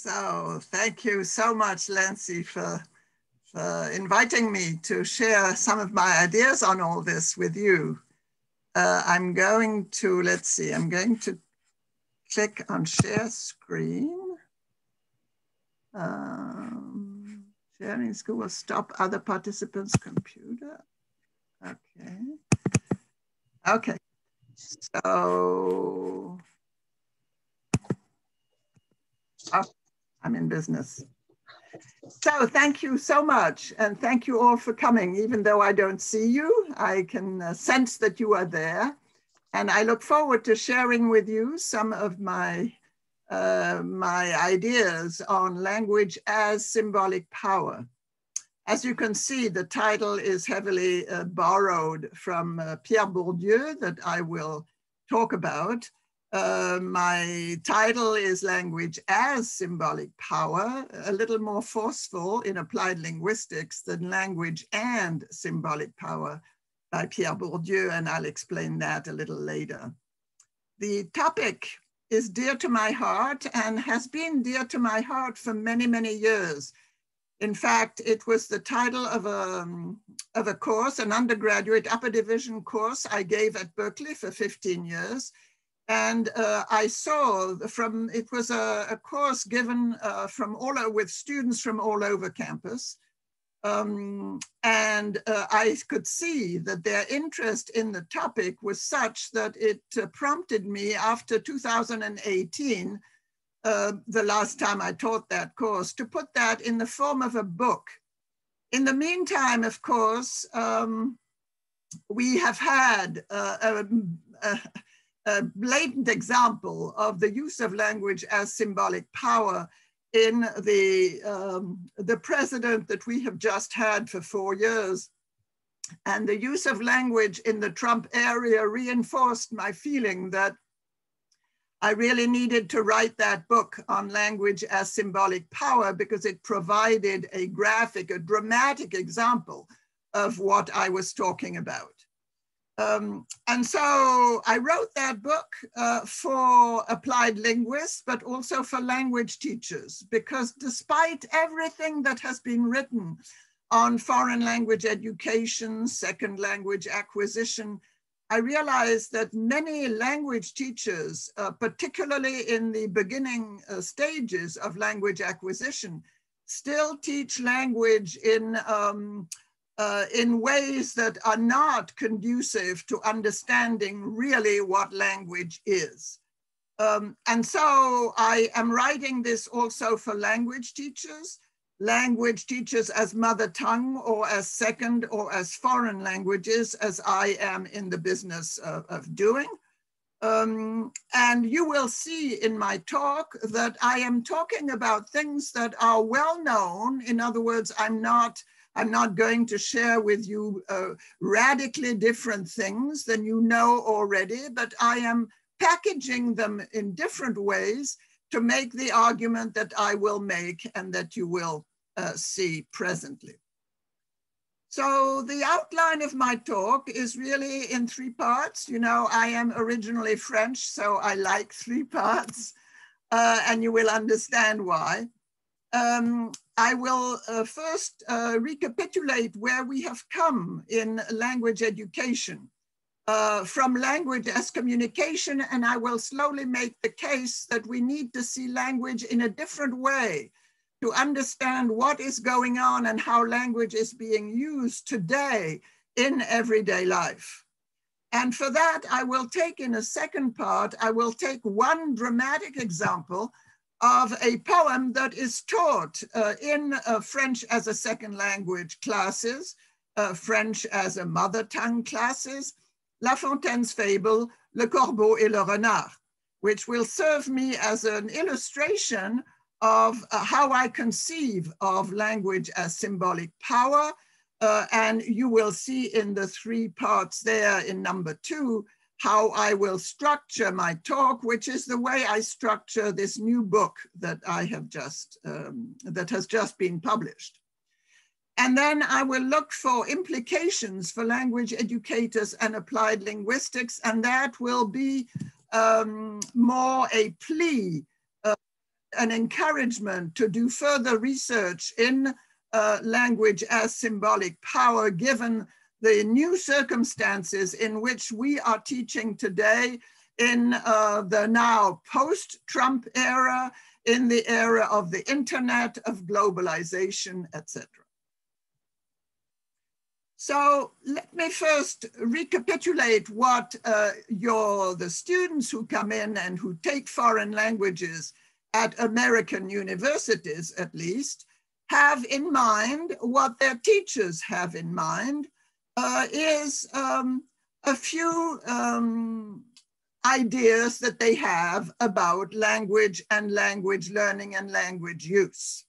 So thank you so much, Lancy, for inviting me to share some of my ideas on all this with you. I'm going to, let's see, I'm going to click on share screen. Sharing screen will stop other participants' computer. Okay. Okay. So, I'm in business. So thank you so much. And thank you all for coming. Even though I don't see you, I can sense that you are there. And I look forward to sharing with you some of my ideas on language as symbolic power. As you can see, the title is heavily borrowed from Pierre Bourdieu that I will talk about. My title is Language as Symbolic Power, a little more forceful in applied linguistics than Language and Symbolic Power by Pierre Bourdieu, and I'll explain that a little later. The topic is dear to my heart and has been dear to my heart for many, many years. In fact, it was the title of a course, an undergraduate upper division course I gave at Berkeley for 15 years. And I saw it was a course given with students from all over campus. I could see that their interest in the topic was such that it prompted me after 2018, the last time I taught that course, to put that in the form of a book. In the meantime, of course, we have had a blatant example of the use of language as symbolic power in the president that we have just had for 4 years. And the use of language in the Trump area reinforced my feeling that I really needed to write that book on language as symbolic power because it provided a graphic, a dramatic example of what I was talking about. And so I wrote that book for applied linguists, but also for language teachers, because despite everything that has been written on foreign language education, second language acquisition, I realized that many language teachers, particularly in the beginning stages of language acquisition, still teach language in ways that are not conducive to understanding really what language is. And so I am writing this also for language teachers as mother tongue or as second or as foreign languages, as I am in the business of doing. And you will see in my talk that I am talking about things that are well known. In other words, I'm not going to share with you radically different things than you know already, but I am packaging them in different ways to make the argument that I will make and that you will see presently. So the outline of my talk is really in 3 parts. You know, I am originally French, so I like 3 parts, and you will understand why. I will first recapitulate where we have come in language education from language as communication, and I will slowly make the case that we need to see language in a different way to understand what is going on and how language is being used today in everyday life. And for that, I will take in a second part, I will take one dramatic example of a poem that is taught in French as a second language classes, French as a mother tongue classes, La Fontaine's fable, Le Corbeau et le Renard, which will serve me as an illustration of how I conceive of language as symbolic power. And you will see in the 3 parts there in number 2, how I will structure my talk, which is the way I structure this new book that I have just, that has just been published. And then I will look for implications for language educators and applied linguistics, and that will be more a plea an encouragement to do further research in language as symbolic power, given the new circumstances in which we are teaching today in the now post-Trump era, in the era of the internet, of globalization, etc. So let me first recapitulate what the students who come in and who take foreign languages at American universities, at least, have in mind, what their teachers have in mind, is a few ideas that they have about language and language learning and language use.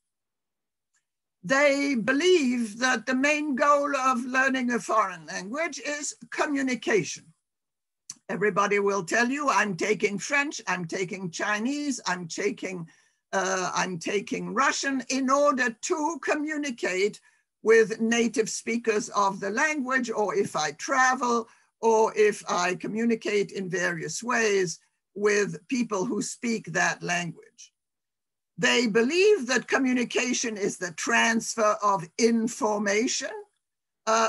They believe that the main goal of learning a foreign language is communication. Everybody will tell you, I'm taking French, I'm taking Chinese, I'm taking Russian in order to communicate with native speakers of the language, or if I travel, or if I communicate in various ways with people who speak that language. They believe that communication is the transfer of information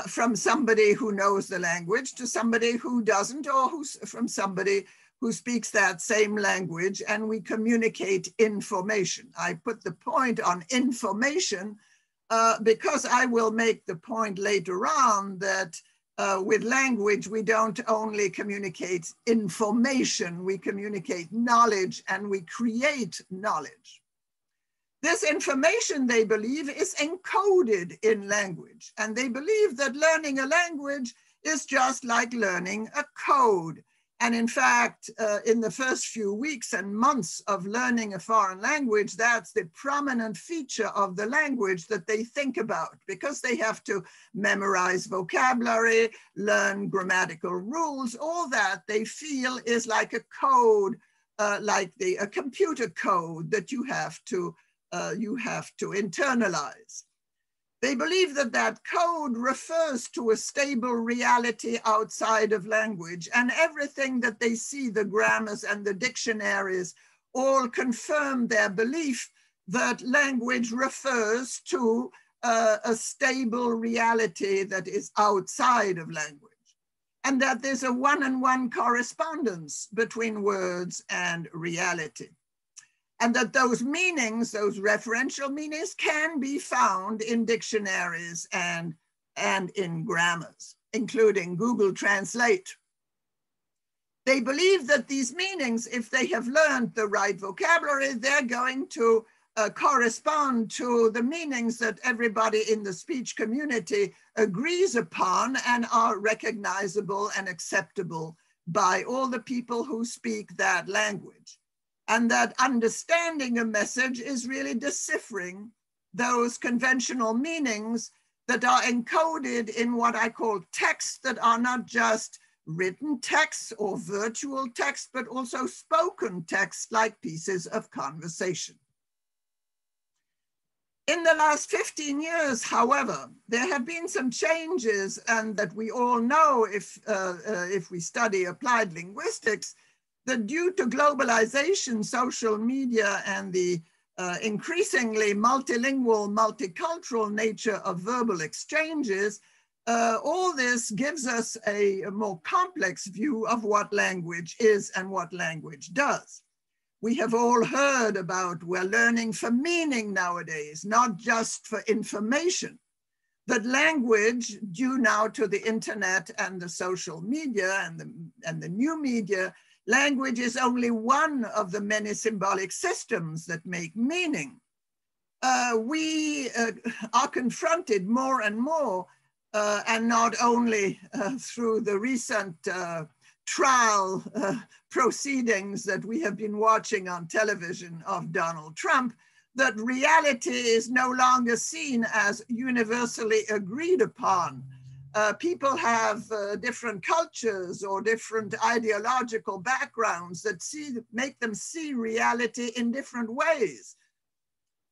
from somebody who knows the language to somebody who doesn't, or from somebody who speaks that same language, and we communicate information. I put the point on information because I will make the point later on that with language, we don't only communicate information, we communicate knowledge, and we create knowledge. This information, they believe, is encoded in language. And they believe that learning a language is just like learning a code. And in fact, in the first few weeks and months of learning a foreign language, that's the prominent feature of the language that they think about, because they have to memorize vocabulary, learn grammatical rules, all that they feel is like a code, like a computer code that you have to internalize. They believe that that code refers to a stable reality outside of language, and everything that they see, the grammars and the dictionaries, all confirm their belief that language refers to a stable reality that is outside of language, and that there's a one-on-one correspondence between words and reality. And that those meanings, those referential meanings, can be found in dictionaries and in grammars, including Google Translate. They believe that these meanings, if they have learned the right vocabulary, they're going to correspond to the meanings that everybody in the speech community agrees upon and are recognizable and acceptable by all the people who speak that language. And that understanding a message is really deciphering those conventional meanings that are encoded in what I call texts that are not just written texts or virtual texts, but also spoken texts like pieces of conversation. In the last 15 years, however, there have been some changes, and that we all know if we study applied linguistics, that due to globalization, social media, and the increasingly multilingual, multicultural nature of verbal exchanges, all this gives us a more complex view of what language is and what language does. We have all heard about we're learning for meaning nowadays, not just for information. That language, due now to the internet and the social media and the new media, language is only one of the many symbolic systems that make meaning. We are confronted more and more, and not only through the recent trial proceedings that we have been watching on television of Donald Trump, that reality is no longer seen as universally agreed upon. People have different cultures or different ideological backgrounds that make them see reality in different ways.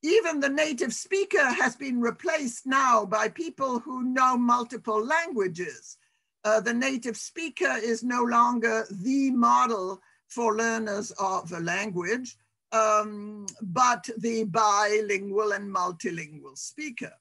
Even the native speaker has been replaced now by people who know multiple languages. The native speaker is no longer the model for learners of a language. but the bilingual and multilingual speaker.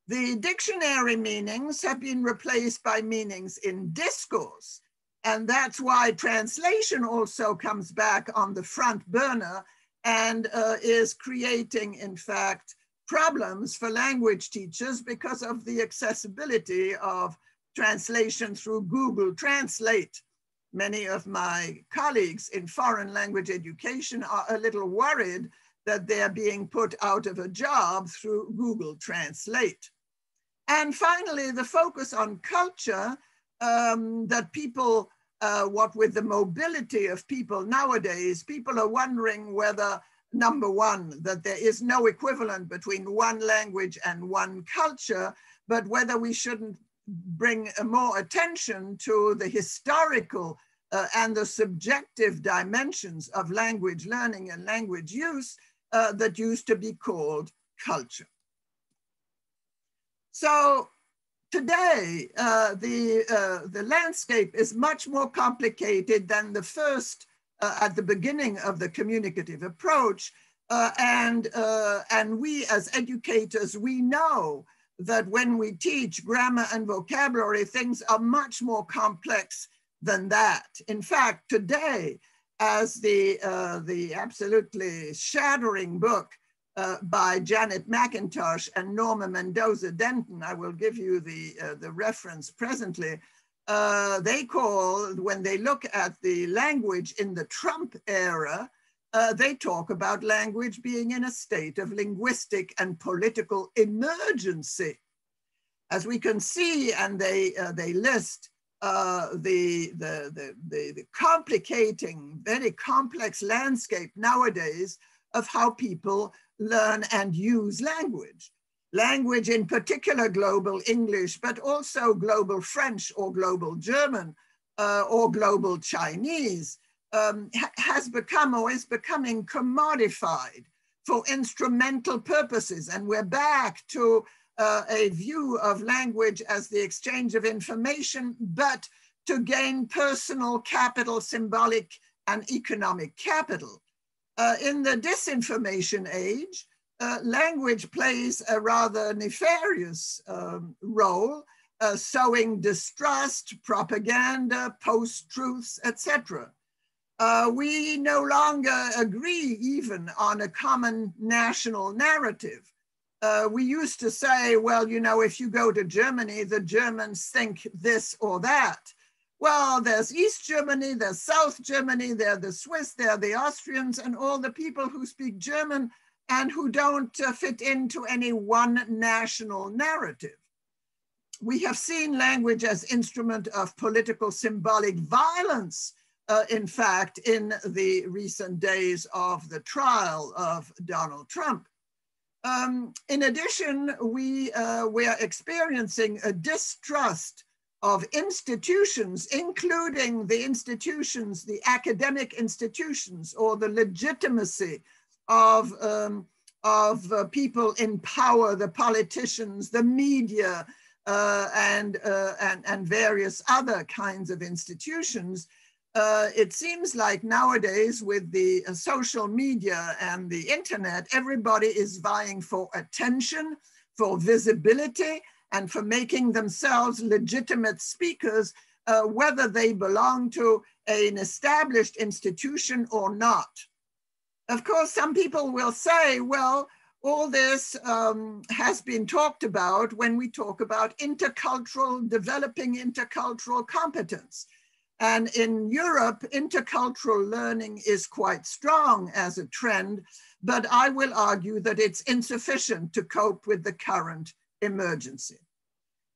The dictionary meanings have been replaced by meanings in discourse. And that's why translation also comes back on the front burner and is creating, in fact, problems for language teachers because of the accessibility of translation through Google Translate. Many of my colleagues in foreign language education are a little worried that they're being put out of a job through Google Translate. And finally, the focus on culture, that people, what with the mobility of people nowadays, people are wondering whether, number one, that there is no equivalent between one language and one culture, but whether we shouldn't bring more attention to the historical and the subjective dimensions of language learning and language use that used to be called culture. So today, the landscape is much more complicated than the first at the beginning of the communicative approach. And we as educators, we know that when we teach grammar and vocabulary, things are much more complex than that. In fact, today, as the absolutely shattering book by Janet McIntosh and Norma Mendoza Denton, I will give you the reference presently, they call, when they look at the language in the Trump era, they talk about language being in a state of linguistic and political emergency. As we can see, and they list the complicating, very complex landscape nowadays of how people learn and use language. Language, in particular global English, but also global French or global German or global Chinese, has become or is becoming commodified for instrumental purposes. And we're back to a view of language as the exchange of information, but to gain personal capital, symbolic and economic capital. In the disinformation age, language plays a rather nefarious role, sowing distrust, propaganda, post-truths, etc. We no longer agree even on a common national narrative. We used to say, well, you know, if you go to Germany, the Germans think this or that. Well, there's East Germany, there's South Germany, there are the Swiss, there are the Austrians, and all the people who speak German and who don't fit into any one national narrative. We have seen language as instrument of political symbolic violence, in fact, in the recent days of the trial of Donald Trump. In addition, we are experiencing a distrust of institutions, including the institutions, the academic institutions, or the legitimacy of people in power, the politicians, the media, and various other kinds of institutions. It seems like nowadays with the social media and the internet, everybody is vying for attention, for visibility, and for making themselves legitimate speakers, whether they belong to an established institution or not. Of course, some people will say, well, all this has been talked about when we talk about intercultural, developing intercultural competence. And in Europe, intercultural learning is quite strong as a trend, but I will argue that it's insufficient to cope with the current emergency.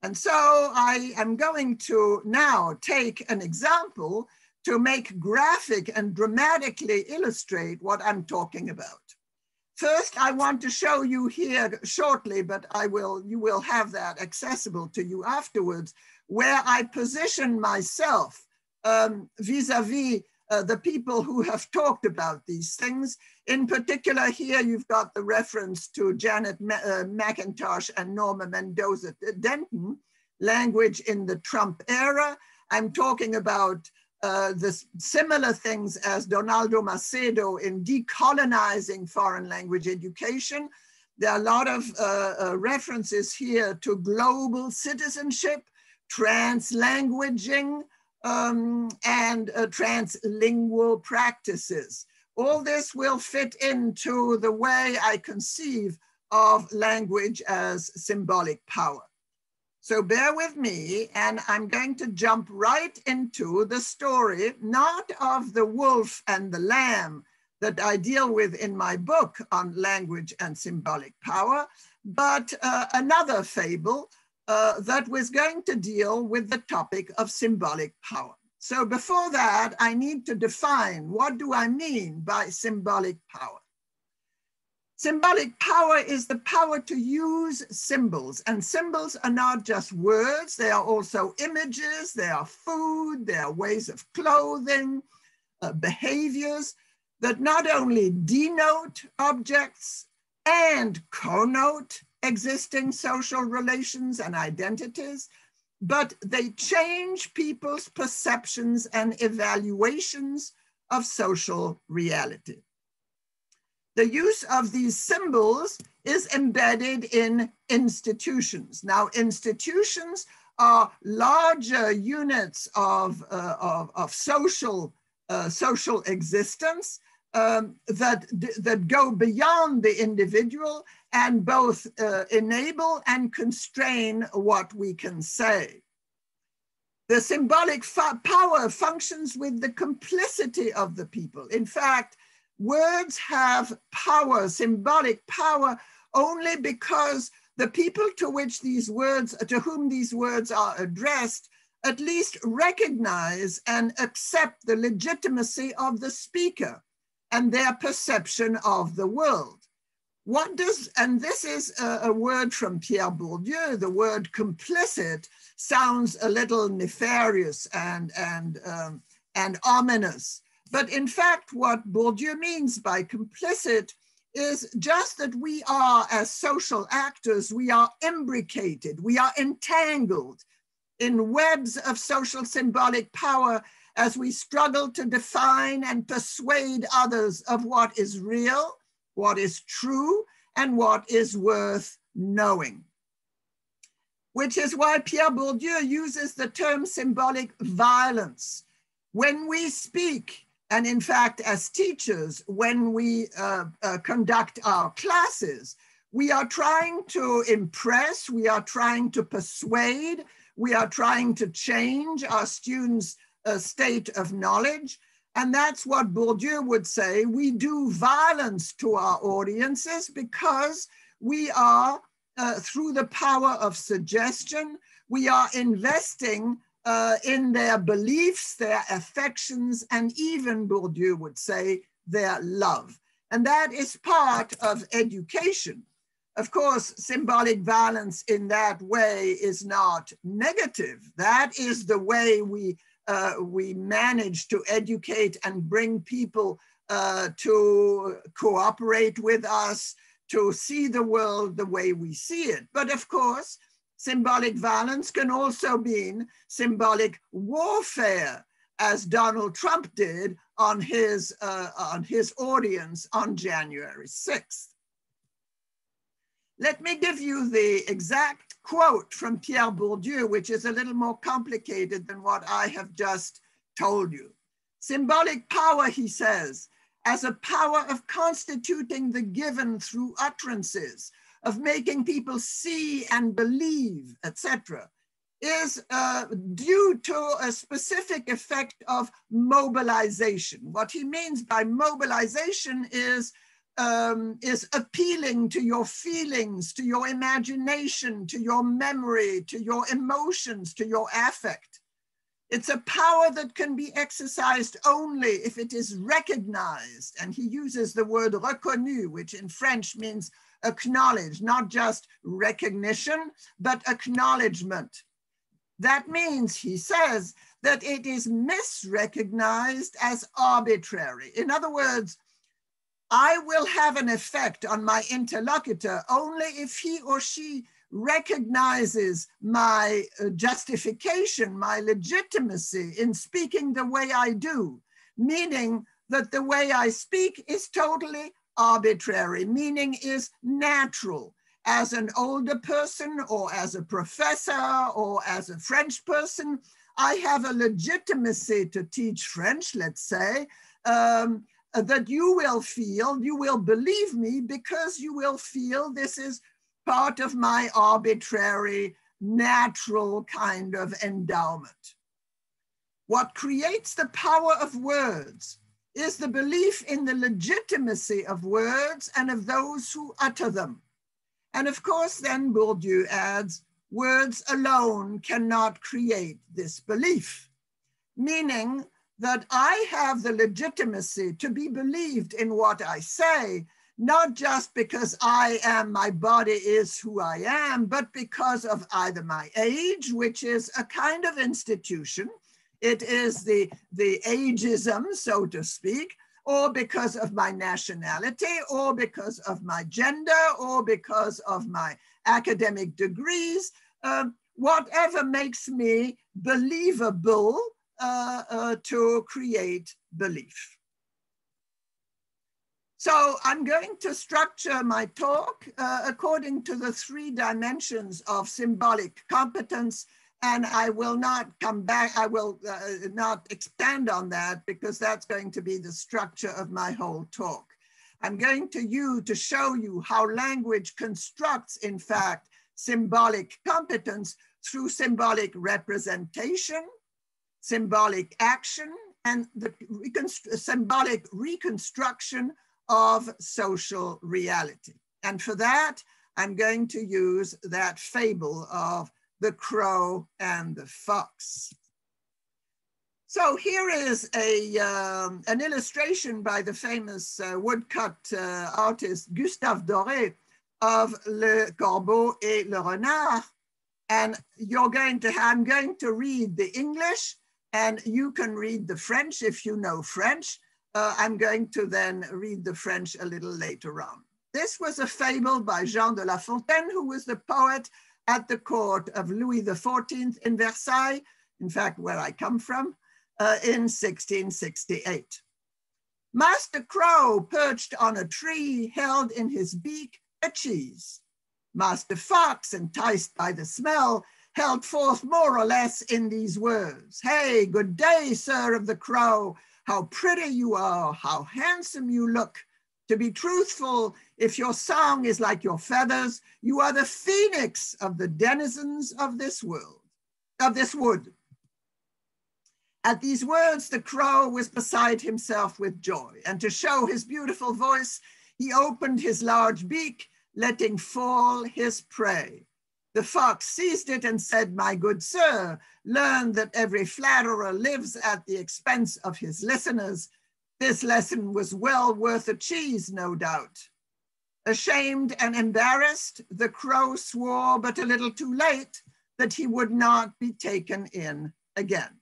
And so I am going to now take an example to make graphic and dramatically illustrate what I'm talking about. First, I want to show you here shortly, but you will have that accessible to you afterwards, where I position myself vis-a-vis the people who have talked about these things. In particular, here you've got the reference to Janet McIntosh and Norma Mendoza Denton, language in the Trump era. I'm talking about the similar things as Donaldo Macedo in decolonizing foreign language education. There are a lot of references here to global citizenship, translanguaging, and translingual practices. All this will fit into the way I conceive of language as symbolic power. So bear with me, and I'm going to jump right into the story, not of the wolf and the lamb that I deal with in my book on language and symbolic power, but another fable that was going to deal with the topic of symbolic power. So before that, I need to define, what do I mean by symbolic power? Symbolic power is the power to use symbols, and symbols are not just words, they are also images, they are food, they are ways of clothing, behaviors that not only denote objects and connote existing social relations and identities, but they change people's perceptions and evaluations of social reality. The use of these symbols is embedded in institutions. Now, institutions are larger units of social existence that go beyond the individual and both enable and constrain what we can say. The symbolic power functions with the complicity of the people. In fact, words have power, symbolic power, only because the people to whom these words are addressed, at least recognize and accept the legitimacy of the speaker and their perception of the world. And this is a word from Pierre Bourdieu, the word complicit sounds a little nefarious and ominous. But in fact, what Bourdieu means by complicit is just that we are, as social actors, we are imbricated, we are entangled in webs of social symbolic power as we struggle to define and persuade others of what is real, what is true, and what is worth knowing. Which is why Pierre Bourdieu uses the term symbolic violence. When we speak, and in fact, as teachers, when we conduct our classes, we are trying to impress, we are trying to persuade, we are trying to change our students' state of knowledge. And that's what Bourdieu would say. We do violence to our audiences because we are, through the power of suggestion, we are investing in their beliefs, their affections, and even, Bourdieu would say, their love. And that is part of education. Of course, symbolic violence in that way is not negative. That is the way we manage to educate and bring people to cooperate with us, to see the world the way we see it. But of course, symbolic violence can also mean symbolic warfare, as Donald Trump did on his audience on January 6th. Let me give you the exact quote from Pierre Bourdieu, which is a little more complicated than what I have just told you. Symbolic power, he says, as a power of constituting the given through utterances, of making people see and believe, etc., is due to a specific effect of mobilization. What he means by mobilization is appealing to your feelings, to your imagination, to your memory, to your emotions, to your affect. It's a power that can be exercised only if it is recognized. And he uses the word reconnu, which in French means acknowledge, not just recognition, but acknowledgement. That means, he says, that it is misrecognized as arbitrary. In other words, I will have an effect on my interlocutor only if he or she recognizes my justification, my legitimacy in speaking the way I do, meaning that the way I speak is totally arbitrary, meaning is natural. As an older person or as a professor or as a French person, I have a legitimacy to teach French, let's say, that you will believe me because you will feel this is part of my arbitrary, natural kind of endowment. What creates the power of words is the belief in the legitimacy of words and of those who utter them. And of course, then Bourdieu adds, words alone cannot create this belief, meaning that I have the legitimacy to be believed in what I say, not just because my body is who I am, but because of either my age, which is a kind of institution, it is the ageism, so to speak, or because of my nationality, or because of my gender, or because of my academic degrees, whatever makes me believable to create belief. So I'm going to structure my talk according to the 3 dimensions of symbolic competence, and I will not come back, I will not expand on that because that's going to be the structure of my whole talk. I'm going to show you how language constructs, in fact, symbolic competence through symbolic representation, symbolic action, and the symbolic reconstruction of social reality. And for that, I'm going to use that fable of the crow and the fox. So here is an illustration by the famous woodcut artist Gustave Doré of Le Corbeau et le Renard. And I'm going to read the English, and you can read the French if you know French. I'm going to then read the French a little later on. This was a fable by Jean de La Fontaine, who was the poet at the court of Louis XIV in Versailles, in fact, where I come from, in 1668. Master Crow, perched on a tree, held in his beak a cheese. Master Fox, enticed by the smell, held forth more or less in these words. Hey, good day, sir of the Crow. How pretty you are, how handsome you look. To be truthful, if your song is like your feathers, you are the phoenix of the denizens of this world, of this wood. At these words, the crow was beside himself with joy, and to show his beautiful voice, he opened his large beak, letting fall his prey. The fox seized it and said, my good sir, learn that every flatterer lives at the expense of his listeners. This lesson was well worth a cheese, no doubt. Ashamed and embarrassed, the crow swore, but a little too late, that he would not be taken in again.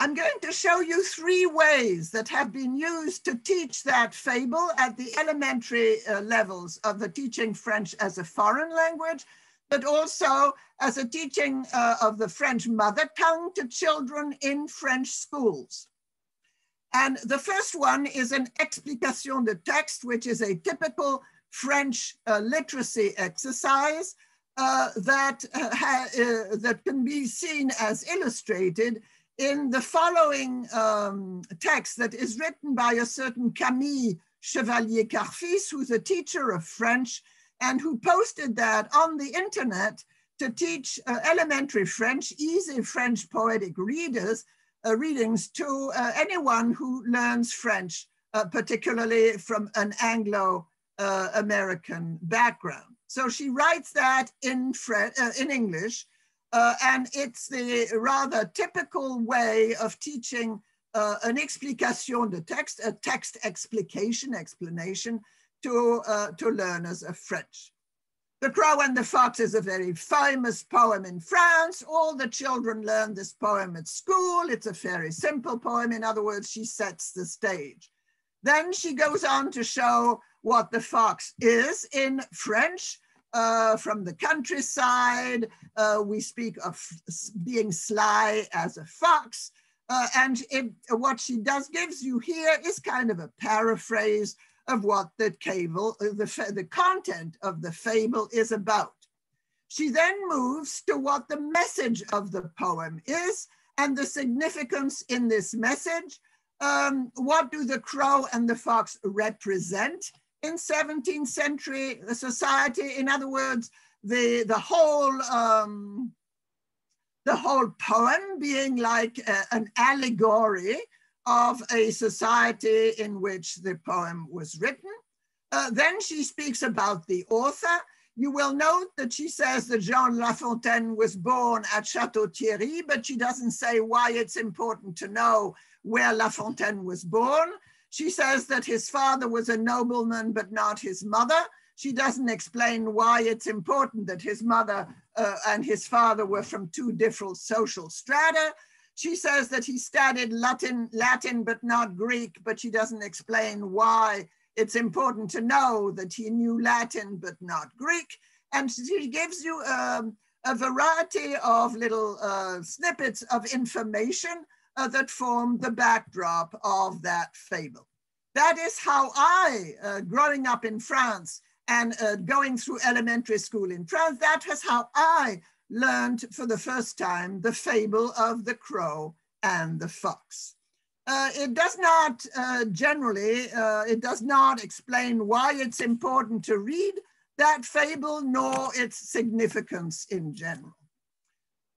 I'm going to show you 3 ways that have been used to teach that fable at the elementary levels of the teaching French as a foreign language, but also as a teaching of the French mother tongue to children in French schools. And the first one is an explication de texte, which is a typical French literacy exercise that can be seen as illustrated in the following text that is written by a certain Camille Chevalier-Carfis, who's a teacher of French and who posted that on the internet to teach elementary French, easy French poetic readings to anyone who learns French, particularly from an Anglo-American background. So she writes that in English, and it's the rather typical way of teaching an explication de texte, a text explanation to learners of French. The Crow and the Fox is a very famous poem in France. All the children learn this poem at school. It's a very simple poem. In other words, she sets the stage. Then she goes on to show what the fox is in French. from the countryside. We speak of being sly as a fox. What she gives you here is kind of a paraphrase of what the content of the fable is about. She then moves to what the message of the poem is and the significance in this message. What do the crow and the fox represent in 17th century society? In other words, the whole poem being like an allegory of a society in which the poem was written. Then she speaks about the author. You will note that she says that Jean La Fontaine was born at Château-Thierry, but she doesn't say why it's important to know where La Fontaine was born. She says that his father was a nobleman, but not his mother. She doesn't explain why it's important that his mother and his father were from two different social strata. She says that he studied Latin, but not Greek, but she doesn't explain why it's important to know that he knew Latin, but not Greek. And she gives you a variety of little snippets of information that form the backdrop of that fable. That is how I, growing up in France and going through elementary school in France, that is how I learned for the first time the fable of the crow and the fox. It does not it does not explain why it's important to read that fable, nor its significance in general.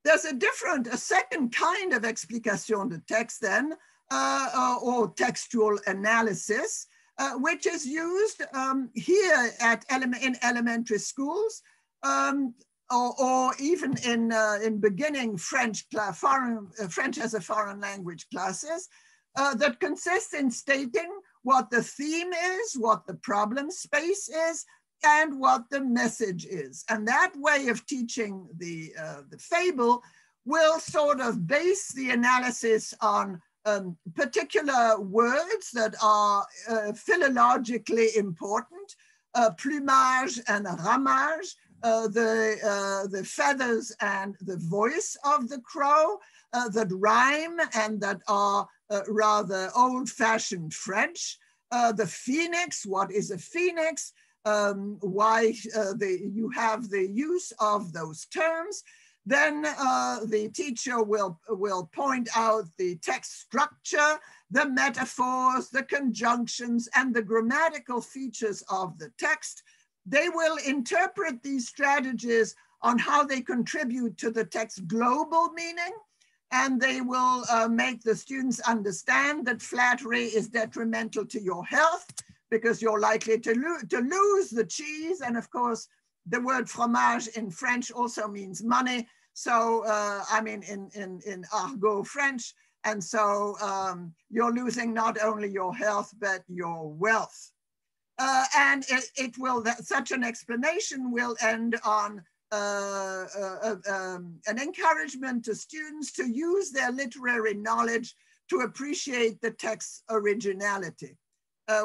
There's a second kind of explication de texte then, or textual analysis, which is used here in elementary schools, or even in beginning French as a foreign language classes, that consists in stating what the theme is, what the problem space is, and what the message is. And that way of teaching the fable will sort of base the analysis on particular words that are philologically important, plumage and ramage, the feathers and the voice of the crow, that rhyme and that are rather old-fashioned French, the phoenix, what is a phoenix, why you have the use of those terms. Then the teacher will point out the text structure, the metaphors, the conjunctions, and the grammatical features of the text. They will interpret these strategies on how they contribute to the text's global meaning, and they will make the students understand that flattery is detrimental to your health because you're likely to lose the cheese. And of course, the word fromage in French also means money. So, I mean, in argot French. And so you're losing not only your health, but your wealth. And such an explanation will end on an encouragement to students to use their literary knowledge to appreciate the text's originality,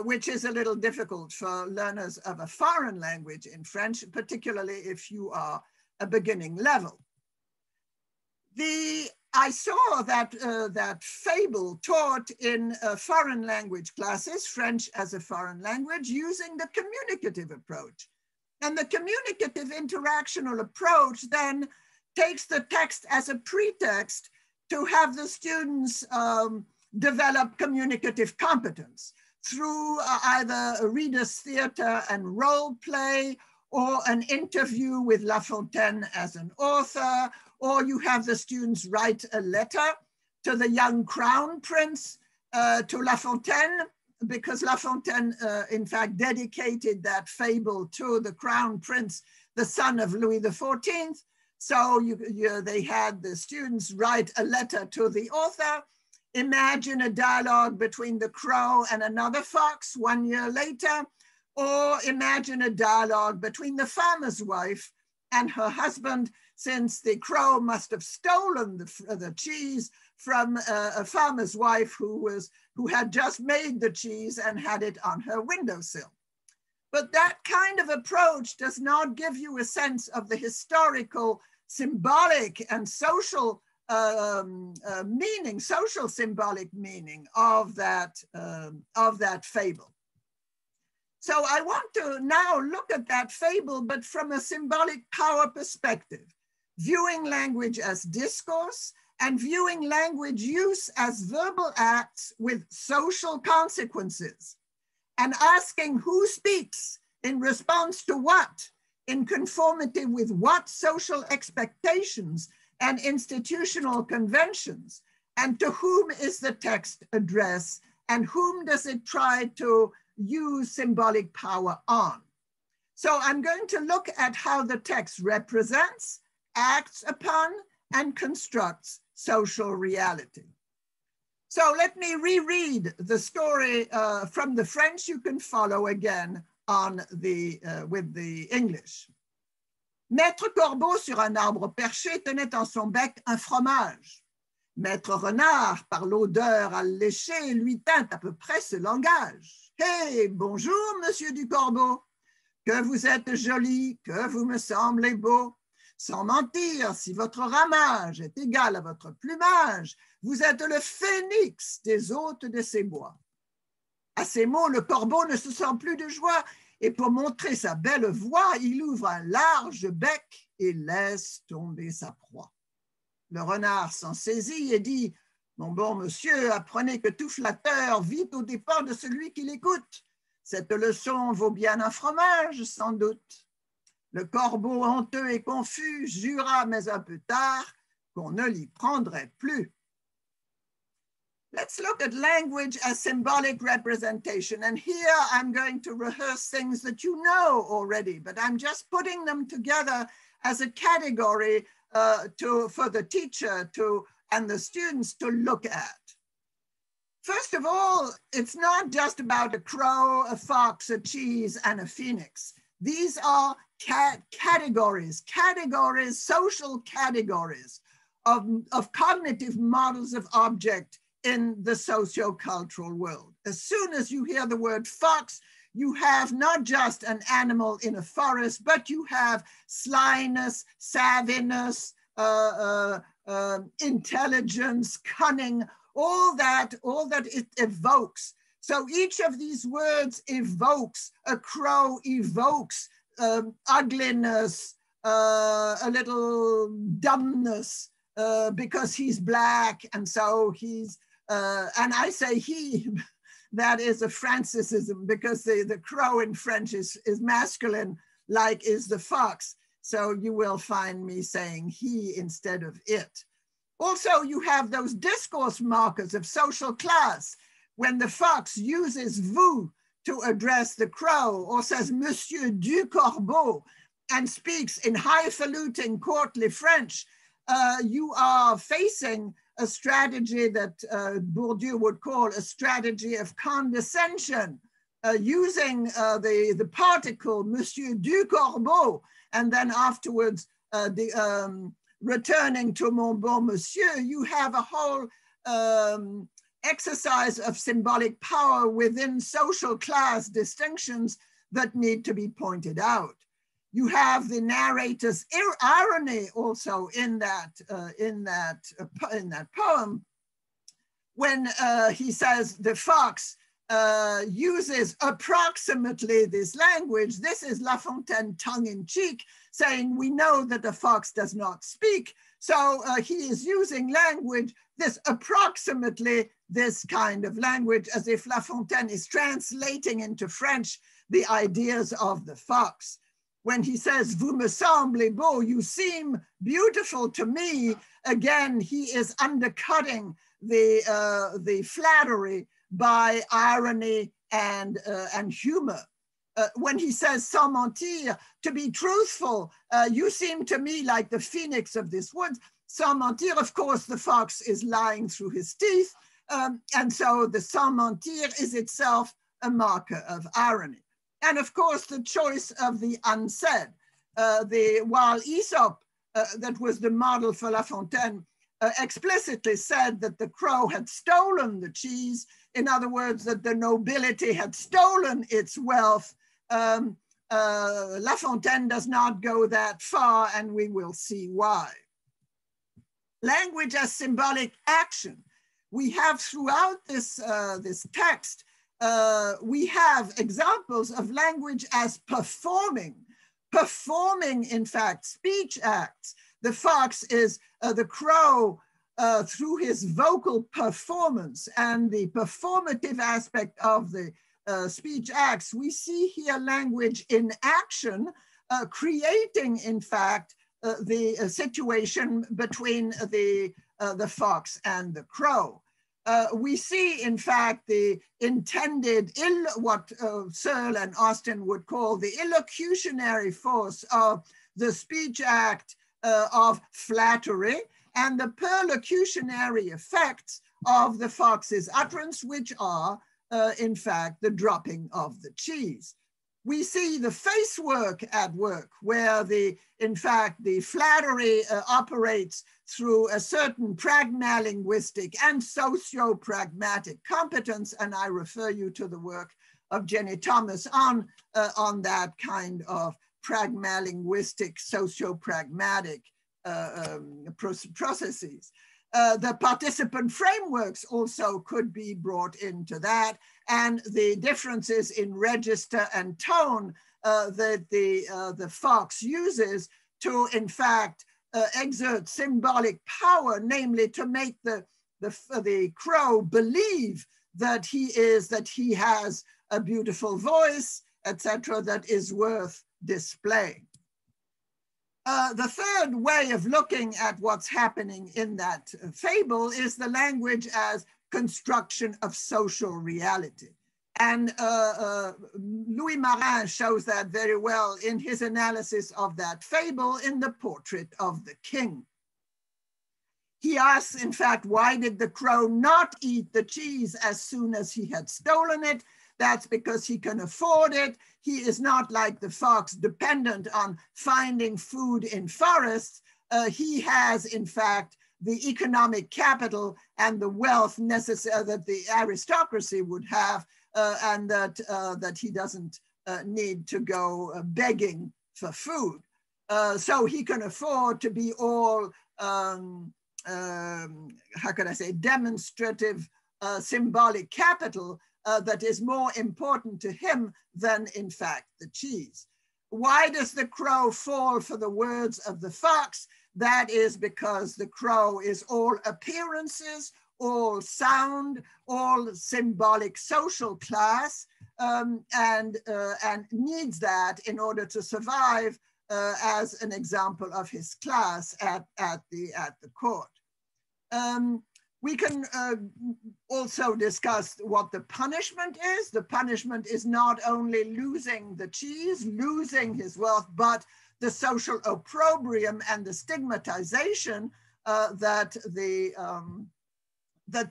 which is a little difficult for learners of a foreign language in French, particularly if you are a beginning level. I saw that fable taught in foreign language classes, French as a foreign language, using the communicative approach. And the communicative interactional approach then takes the text as a pretext to have the students develop communicative competence through either reader's theater and role play, or an interview with La Fontaine as an author, or you have the students write a letter to the young crown prince, to La Fontaine, because La Fontaine, in fact, dedicated that fable to the crown prince, the son of Louis XIV. So they had the students write a letter to the author. Imagine a dialogue between the crow and another fox 1 year later, or imagine a dialogue between the farmer's wife and her husband, since the crow must have stolen the cheese from a farmer's wife who had just made the cheese and had it on her windowsill. But that kind of approach does not give you a sense of the historical, symbolic, and social meaning, social symbolic meaning of that fable. So I want to now look at that fable, but from a symbolic power perspective, viewing language as discourse and viewing language use as verbal acts with social consequences, and asking who speaks in response to what, in conformity with what social expectations and institutional conventions, and to whom is the text addressed, and whom does it try to use symbolic power on. So I'm going to look at how the text represents, acts upon, and constructs social reality. So let me reread the story from the French. You can follow again on with the English. Maître Corbeau sur un arbre perché tenait en son bec un fromage. Maître Renard, par l'odeur alléchée, lui tint à peu près ce langage. Hey, bonjour, monsieur du Corbeau, que vous êtes joli, que vous me semblez beau. Sans mentir, si votre ramage est égal à votre plumage, vous êtes le phénix des hôtes de ces bois. À ces mots, le corbeau ne se sent plus de joie, et pour montrer sa belle voix, il ouvre un large bec et laisse tomber sa proie. Le renard s'en saisit et dit « Mon bon monsieur, apprenez que tout flatteur vit aux dépens de celui qui l'écoute. Cette leçon vaut bien un fromage, sans doute. » Le corbeau, honteux et confus, jura, mais un peu tard, qu'on ne l'y prendrait plus. Let's look at language as symbolic representation. And here I'm going to rehearse things that you know already, but I'm just putting them together as a category for the teacher and the students to look at. First of all, it's not just about a crow, a fox, a cheese, and a phoenix. These are categories, social categories of cognitive models of object in the socio-cultural world. As soon as you hear the word fox, you have not just an animal in a forest, but you have slyness, savviness, intelligence, cunning, all that it evokes. So each of these words evokes, a crow evokes ugliness, a little dumbness, because he's black, and so he's, and I say he, that is a Francisism, because the crow in French is masculine, like is the fox. So you will find me saying he instead of it. Also, you have those discourse markers of social class. When the fox uses vous to address the crow, or says Monsieur du Corbeau, and speaks in highfalutin courtly French, you are facing a strategy that Bourdieu would call a strategy of condescension, using the particle Monsieur du Corbeau, and then afterwards returning to mon bon monsieur. You have a whole exercise of symbolic power within social class distinctions that need to be pointed out. You have the narrator's irony also in that poem, when he says the fox uses approximately this language. This is La Fontaine tongue-in-cheek, saying we know that the fox does not speak, so he is using language, this approximately this kind of language, as if La Fontaine is translating into French the ideas of the fox. When he says, vous me semblez beau, you seem beautiful to me, again, he is undercutting the flattery by irony and humor. When he says sans mentir, to be truthful, you seem to me like the phoenix of this woods. Sans mentir, of course, the fox is lying through his teeth. And so the sans mentir is itself a marker of irony. And of course, the choice of the unsaid. While Aesop, that was the model for La Fontaine, explicitly said that the crow had stolen the cheese, in other words, that the nobility had stolen its wealth, La Fontaine does not go that far, and we will see why. Language as symbolic action. We have throughout this, this text, we have examples of language as performing, in fact, speech acts. The fox is the crow through his vocal performance and the performative aspect of the speech acts. We see here language in action, creating, in fact, the situation between the fox and the crow. We see, in fact, the intended, what Searle and Austin would call the illocutionary force of the speech act of flattery and the perlocutionary effects of the fox's utterance, which are, in fact, the dropping of the cheese. We see the face work at work, where in fact, the flattery operates through a certain pragmalinguistic and socio-pragmatic competence, and I refer you to the work of Jenny Thomas on that kind of pragmalinguistic, socio-pragmatic processes. The participant frameworks also could be brought into that, and the differences in register and tone that the fox uses to, in fact, exert symbolic power, namely to make the crow believe that he has a beautiful voice, etc., that is worth displaying. The third way of looking at what's happening in that fable is the language as construction of social reality. And Louis Marin shows that very well in his analysis of that fable in The Portrait of the King. He asks, in fact, why did the crow not eat the cheese as soon as he had stolen it? That's because he can afford it. He is not like the fox dependent on finding food in forests. He has, in fact, the economic capital and the wealth necessary that the aristocracy would have, and that he doesn't need to go begging for food. So he can afford to be all, how could I say, demonstrative, symbolic capital that is more important to him than, in fact, the cheese. Why does the crow fall for the words of the fox? That is because the crow is all appearances, all sound, all symbolic social class, and needs that in order to survive as an example of his class at the court. We can also discuss what the punishment is. The punishment is not only losing the cheese, losing his wealth, but the social opprobrium and the stigmatization that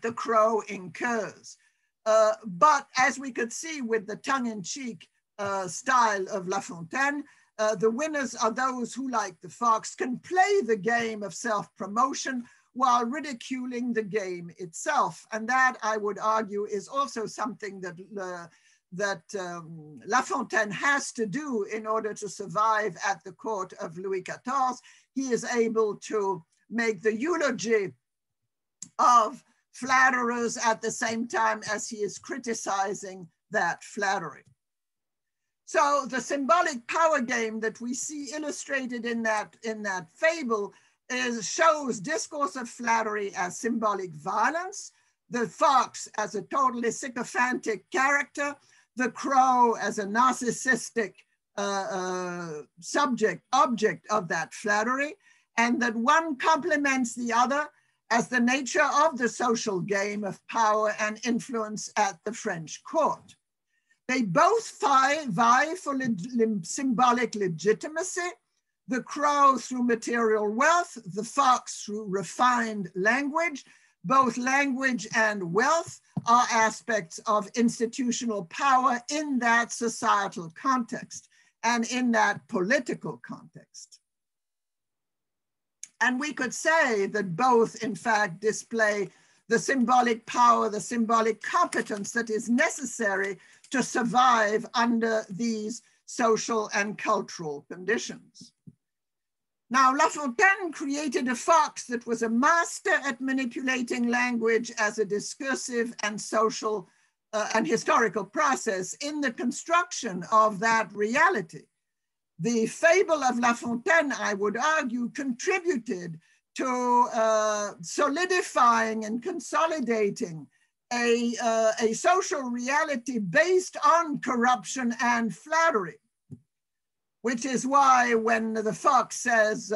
the crow incurs. But as we could see with the tongue-in-cheek style of La Fontaine, the winners are those who, like the fox, can play the game of self-promotion while ridiculing the game itself. And that, I would argue, is also something that La Fontaine has to do in order to survive at the court of Louis XIV. He is able to make the eulogy of flatterers at the same time as he is criticizing that flattery. So the symbolic power game that we see illustrated in that fable shows discourse of flattery as symbolic violence, the fox as a totally sycophantic character, the crow as a narcissistic object of that flattery, and that one complements the other as the nature of the social game of power and influence at the French court. They both vie for symbolic legitimacy, the crow through material wealth, the fox through refined language. Both language and wealth are aspects of institutional power in that societal context and in that political context. And we could say that both, in fact, display the symbolic power, the symbolic competence that is necessary to survive under these social and cultural conditions. Now, La Fontaine created a fox that was a master at manipulating language as a discursive and social and historical process in the construction of that reality. The fable of La Fontaine, I would argue, contributed to solidifying and consolidating a social reality based on corruption and flattery, which is why when the fox says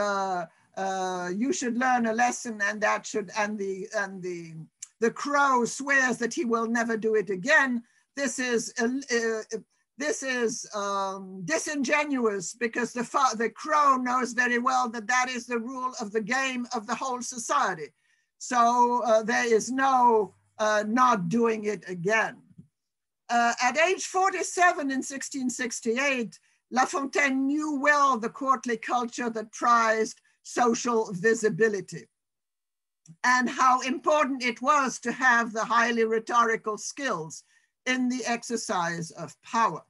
you should learn a lesson, and that should, and the crow swears that he will never do it again, this is disingenuous, because the crow knows very well that that is the rule of the game of the whole society. So there is no not doing it again. At age 47 in 1668, La Fontaine knew well the courtly culture that prized social visibility and how important it was to have the highly rhetorical skills in the exercise of power.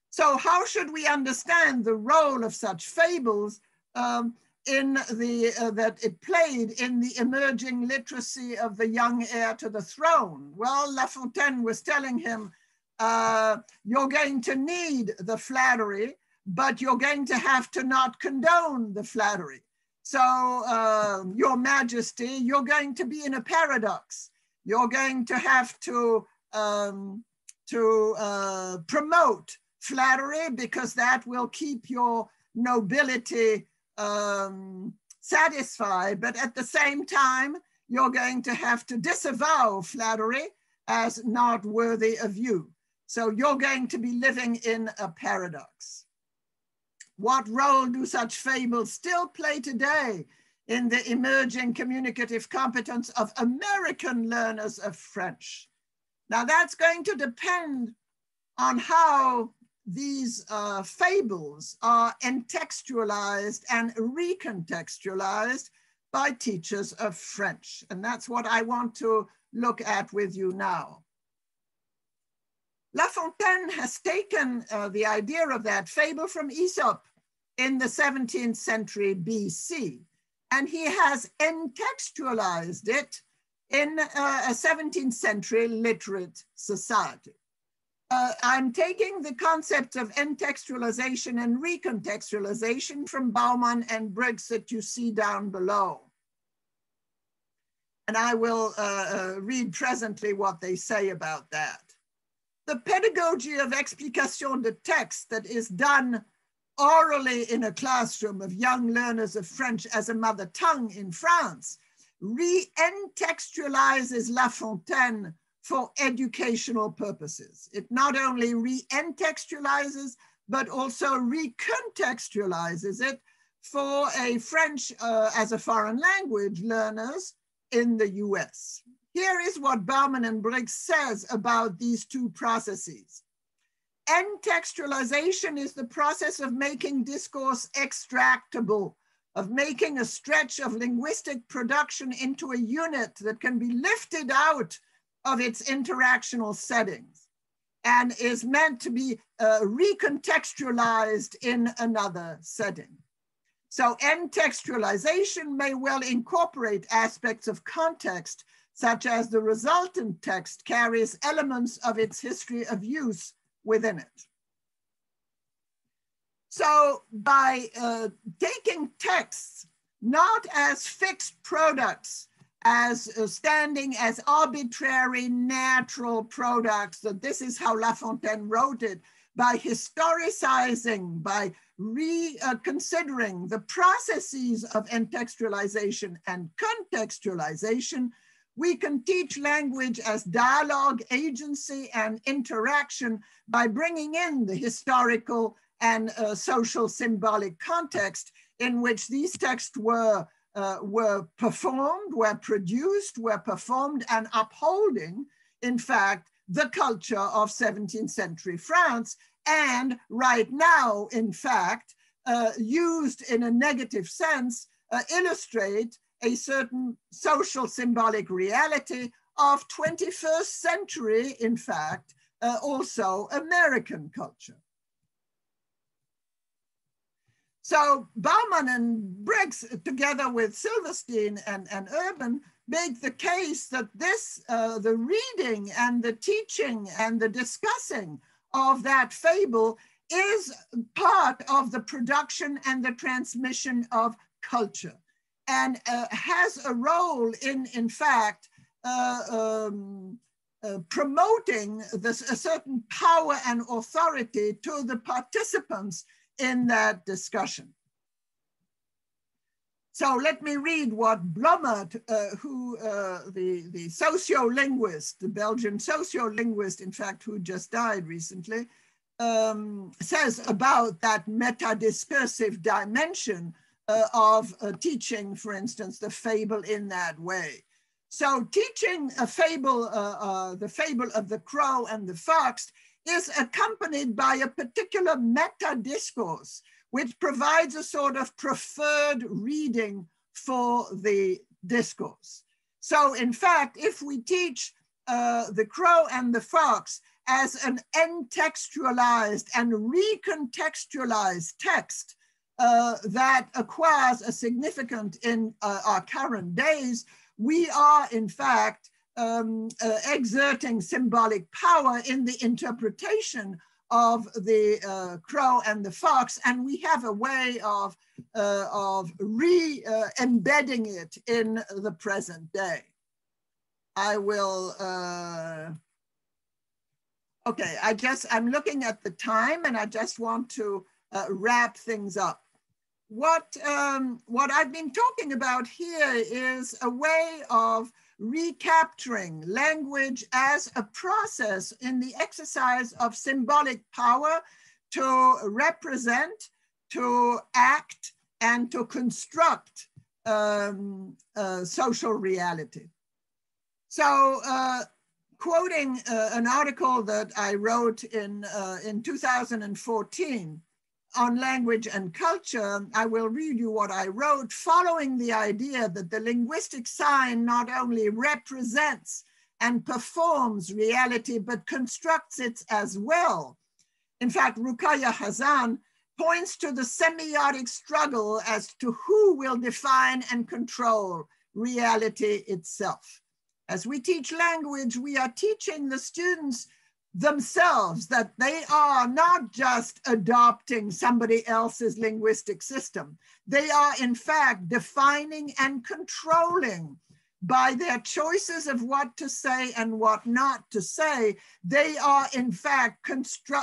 So how should we understand the role of such fables that it played in the emerging literacy of the young heir to the throne? Well, La Fontaine was telling him, you're going to need the flattery, but you're going to have to not condone the flattery. So, Your Majesty, you're going to be in a paradox. You're going to have to promote flattery, because that will keep your nobility satisfied. But at the same time, you're going to have to disavow flattery as not worthy of you. So you're going to be living in a paradox. What role do such fables still play today in the emerging communicative competence of American learners of French? Now that's going to depend on how these fables are contextualized and recontextualized by teachers of French. And that's what I want to look at with you now. La Fontaine has taken the idea of that fable from Aesop in the 17th century BC, and he has contextualized it in a 17th century literate society. I'm taking the concepts of contextualization and recontextualization from Bauman and Briggs that you see down below. And I will read presently what they say about that. The pedagogy of explication de texte that is done orally in a classroom of young learners of French as a mother tongue in France re-contextualizes La Fontaine for educational purposes. It not only re-contextualizes, but also recontextualizes it for a French as a foreign language learners in the US. Here is what Bauman and Briggs says about these two processes. Contextualization is the process of making discourse extractable, of making a stretch of linguistic production into a unit that can be lifted out of its interactional settings and is meant to be recontextualized in another setting. So contextualization may well incorporate aspects of context, such as the resultant text carries elements of its history of use within it. So by taking texts not as fixed products, as standing as arbitrary natural products, that this is how La Fontaine wrote it, by historicizing, by reconsidering the processes of contextualization and contextualization, we can teach language as dialogue, agency, and interaction by bringing in the historical and social symbolic context in which these texts were performed, were produced, were performed, and upholding, in fact, the culture of 17th century France, and right now, in fact, used in a negative sense, illustrate a certain social symbolic reality of 21st century, in fact, also American culture. So Bauman and Briggs, together with Silverstein and Urban, make the case that this, the reading and the teaching and the discussing of that fable is part of the production and the transmission of culture, and has a role in fact, promoting a certain power and authority to the participants in that discussion. So let me read what Blommert, the sociolinguist, the Belgian sociolinguist, in fact, who just died recently, says about that meta-discursive dimension of teaching, for instance, the fable in that way. So teaching a fable, the fable of the crow and the fox, is accompanied by a particular meta-discourse, which provides a sort of preferred reading for the discourse. So in fact, if we teach the crow and the fox as an entextualized and recontextualized text that acquires a significance in our current days, we are in fact exerting symbolic power in the interpretation of the crow and the fox, and we have a way of re-embedding it in the present day. I will, okay, I'm looking at the time and I just want to wrap things up. What I've been talking about here is a way of recapturing language as a process in the exercise of symbolic power to represent, to act, and to construct social reality. So quoting an article that I wrote in 2014 on language and culture, I will read you what I wrote, following the idea that the linguistic sign not only represents and performs reality, but constructs it as well. In fact, Ruqayyah Hasan points to the semiotic struggle as to who will define and control reality itself. As we teach language, we are teaching the students themselves that they are not just adopting somebody else's linguistic system. They are in fact defining and controlling by their choices of what to say and what not to say. They are in fact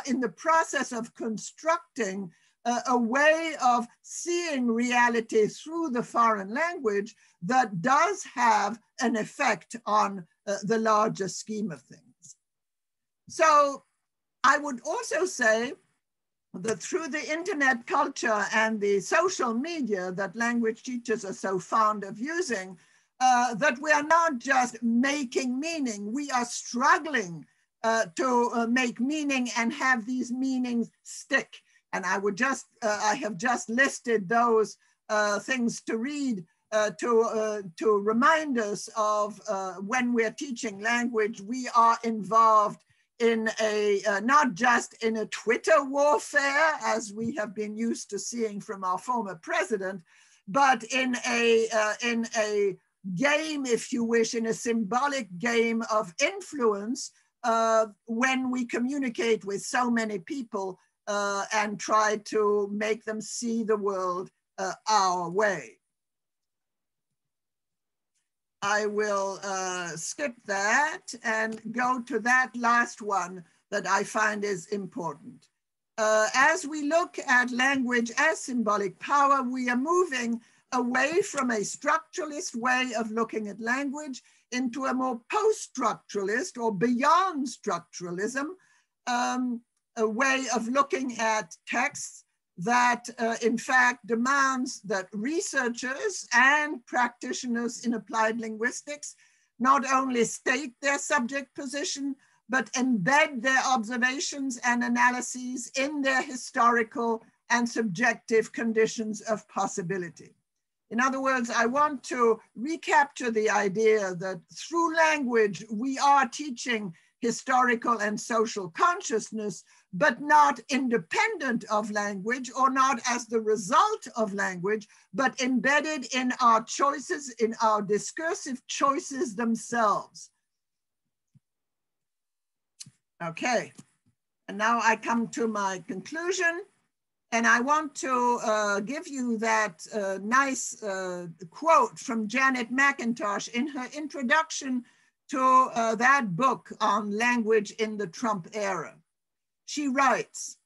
in the process of constructing a way of seeing reality through the foreign language that does have an effect on the larger scheme of things. So I would also say that through the internet culture and the social media that language teachers are so fond of using, that we are not just making meaning, we are struggling to make meaning and have these meanings stick. And I would just, I have just listed those things to read to remind us of when we're teaching language, we are involved in a, not just in a Twitter warfare, as we have been used to seeing from our former president, but in a game, if you wish, in a symbolic game of influence when we communicate with so many people and try to make them see the world our way. I will skip that and go to that last one that I find is important. As we look at language as symbolic power, we are moving away from a structuralist way of looking at language into a more post-structuralist or beyond structuralism, a way of looking at texts that in fact demands that researchers and practitioners in applied linguistics not only state their subject position, but embed their observations and analyses in their historical and subjective conditions of possibility. In other words, I want to recapture the idea that through language, we are teaching historical and social consciousness, but not independent of language or not as the result of language, but embedded in our choices, in our discursive choices themselves. Okay, and now I come to my conclusion. And I want to give you that nice quote from Janet McIntosh in her introduction to that book on language in the Trump era. She writes,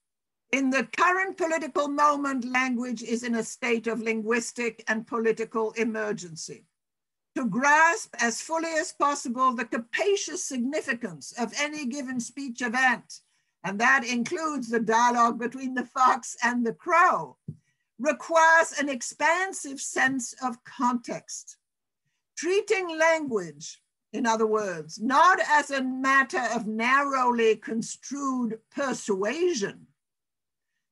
"In the current political moment, language is in a state of linguistic and political emergency. To grasp as fully as possible the capacious significance of any given speech event, and that includes the dialogue between the fox and the crow, requires an expansive sense of context. Treating language, in other words, not as a matter of narrowly construed persuasion,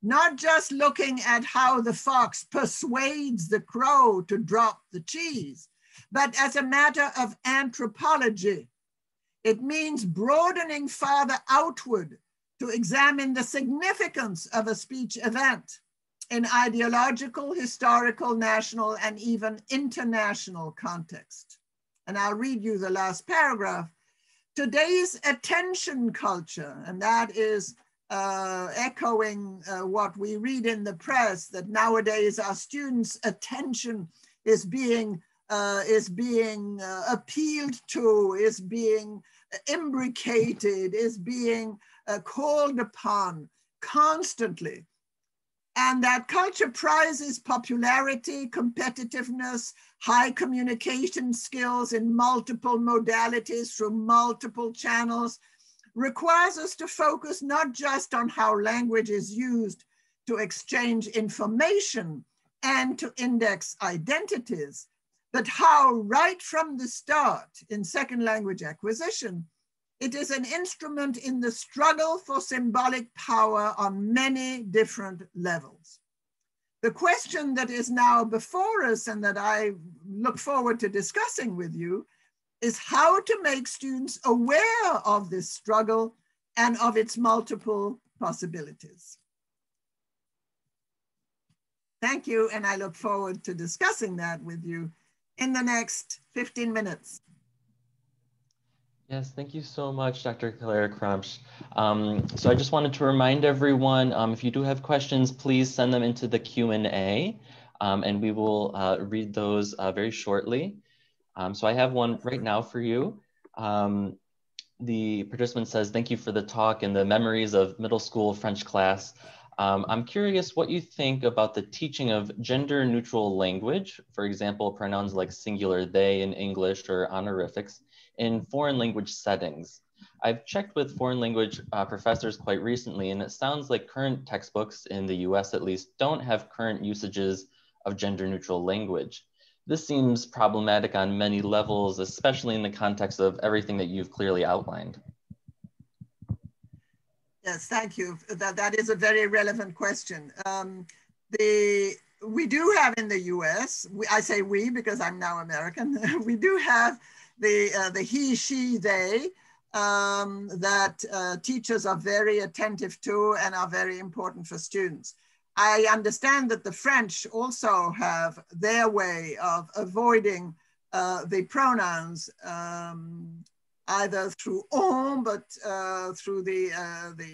not just looking at how the fox persuades the crow to drop the cheese, but as a matter of anthropology. It means broadening farther outward to examine the significance of a speech event in ideological, historical, national, and even international context." And I'll read you the last paragraph. "Today's attention culture," and that is echoing what we read in the press, that nowadays our students' attention is being appealed to, is being imbricated, is being called upon constantly. And that culture prizes popularity, competitiveness, high communication skills in multiple modalities through multiple channels, requires us to focus not just on how language is used to exchange information and to index identities, but how right from the start in second language acquisition, it is an instrument in the struggle for symbolic power on many different levels. The question that is now before us and that I look forward to discussing with you is how to make students aware of this struggle and of its multiple possibilities. Thank you, and I look forward to discussing that with you in the next 15 minutes. Yes, thank you so much, Dr. Clara Crumpsch. So I just wanted to remind everyone, if you do have questions, please send them into the Q&A, and we will read those very shortly. So I have one right now for you. The participant says, "Thank you for the talk and the memories of middle school French class. I'm curious what you think about the teaching of gender neutral language, for example, pronouns like singular they in English or honorifics, in foreign language settings. I've checked with foreign language professors quite recently, and it sounds like current textbooks, in the US at least, don't have current usages of gender neutral language. This seems problematic on many levels, especially in the context of everything that you've clearly outlined." Yes, thank you. That is a very relevant question. We do have in the US, I say we because I'm now American, we do have the he, she, they that teachers are very attentive to and are very important for students. I understand that the French also have their way of avoiding the pronouns, either through on, but through the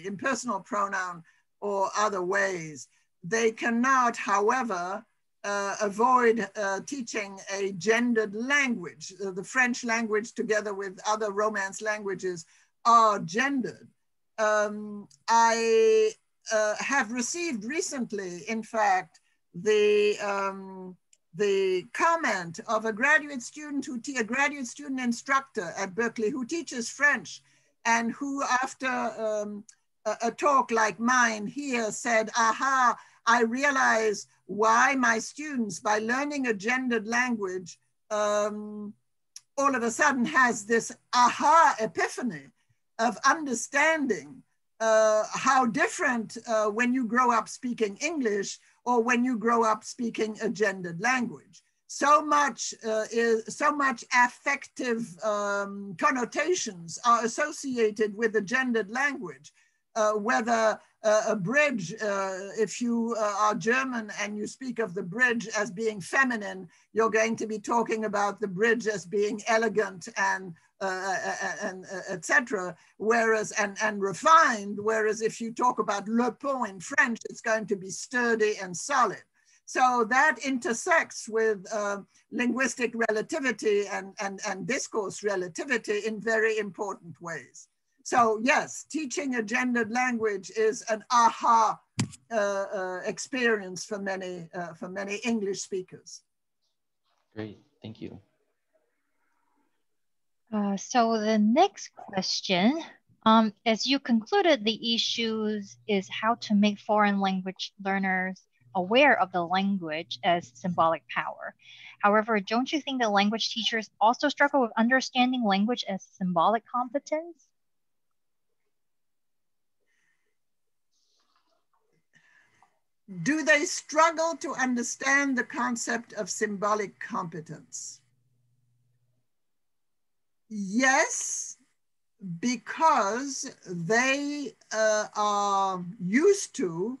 impersonal pronoun or other ways. They cannot, however, avoid teaching a gendered language. The French language, together with other Romance languages, are gendered. I have received recently, in fact, the comment of a graduate student a graduate student instructor at Berkeley who teaches French, and who, after a talk like mine here, said, "Aha, I realize why my students, by learning a gendered language, all of a sudden has this aha epiphany of understanding how different when you grow up speaking English or when you grow up speaking a gendered language." so much affective connotations are associated with the gendered language. Whether a bridge, if you are German and you speak of the bridge as being feminine, you're going to be talking about the bridge as being elegant and etc. Whereas and refined. Whereas if you talk about le pont in French, it's going to be sturdy and solid. So that intersects with linguistic relativity and discourse relativity in very important ways. So yes, teaching a gendered language is an aha experience for many English speakers. Great, thank you. So the next question, as you concluded, the issues is how to make foreign language learners aware of the language as symbolic power. However, don't you think that language teachers also struggle with understanding language as symbolic competence? Do they struggle to understand the concept of symbolic competence? Yes, because they are used to,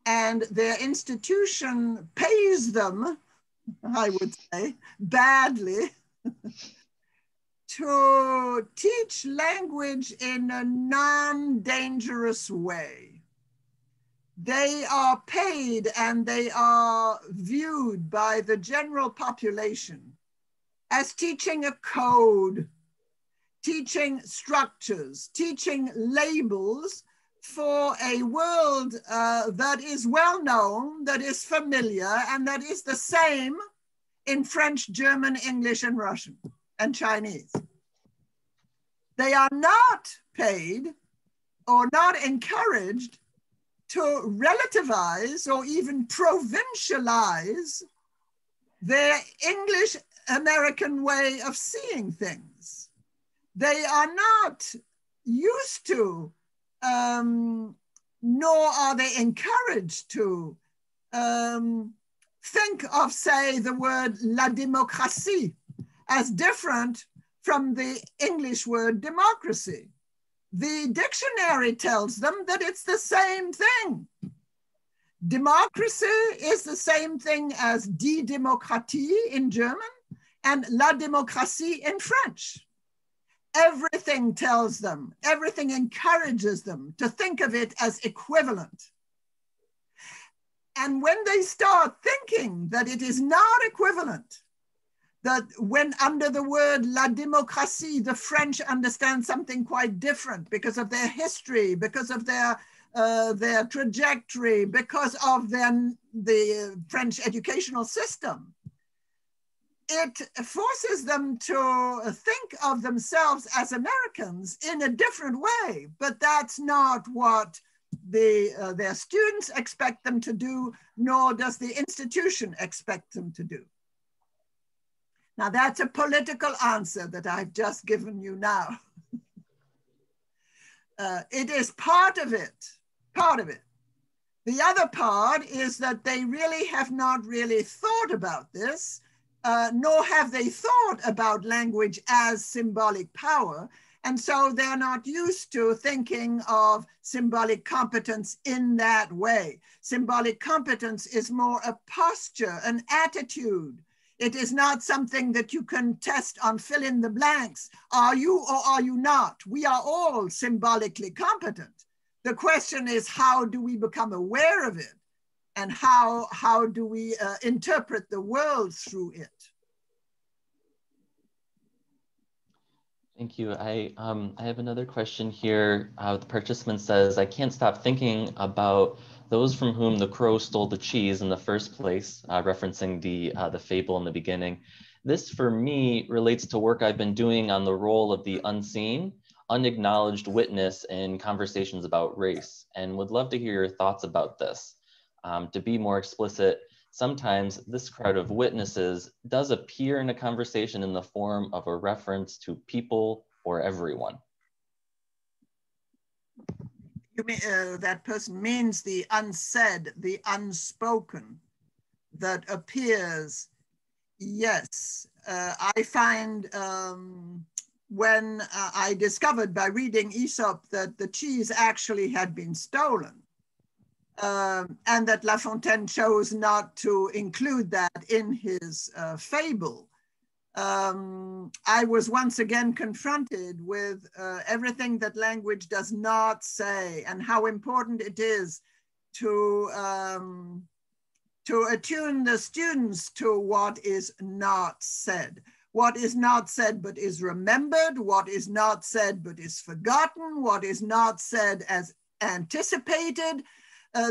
and their institution pays them, I would say, badly, to teach language in a non-dangerous way. They are paid and they are viewed by the general population as teaching a code, teaching structures, teaching labels for a world that is well known, that is familiar, and that is the same in French, German, English, and Russian, and Chinese. They are not paid or not encouraged to relativize or even provincialize their English American way of seeing things. They are not used to, nor are they encouraged to think of, say, the word la démocratie as different from the English word democracy. The dictionary tells them that it's the same thing. Democracy is the same thing as die Demokratie in German and la démocratie in French. Everything tells them, everything encourages them to think of it as equivalent. And when they start thinking that it is not equivalent, that when under the word la démocratie, the French understand something quite different because of their history, because of their trajectory, because of the French educational system, it forces them to think of themselves as Americans in a different way, but that's not what their students expect them to do, nor does the institution expect them to do. Now that's a political answer that I've just given you now. It is part of it, part of it. The other part is that they really have not really thought about this, nor have they thought about language as symbolic power. And so they're not used to thinking of symbolic competence in that way. Symbolic competence is more a posture, an attitude. It is not something that you can test on fill in the blanks. Are you or are you not? We are all symbolically competent. The question is, how do we become aware of it? And how do we interpret the world through it? Thank you. I have another question here. The participant says, I can't stop thinking about those from whom the crow stole the cheese in the first place, referencing the fable in the beginning. This, for me, relates to work I've been doing on the role of the unseen, unacknowledged witness in conversations about race, and would love to hear your thoughts about this. To be more explicit, sometimes this crowd of witnesses does appear in a conversation in the form of a reference to people or everyone. You mean that person means the unsaid, the unspoken that appears Yes, I find when I discovered by reading Aesop that the cheese actually had been stolen, and that La Fontaine chose not to include that in his fable, I was once again confronted with everything that language does not say and how important it is to attune the students to what is not said. What is not said but is remembered, what is not said but is forgotten, what is not said as anticipated.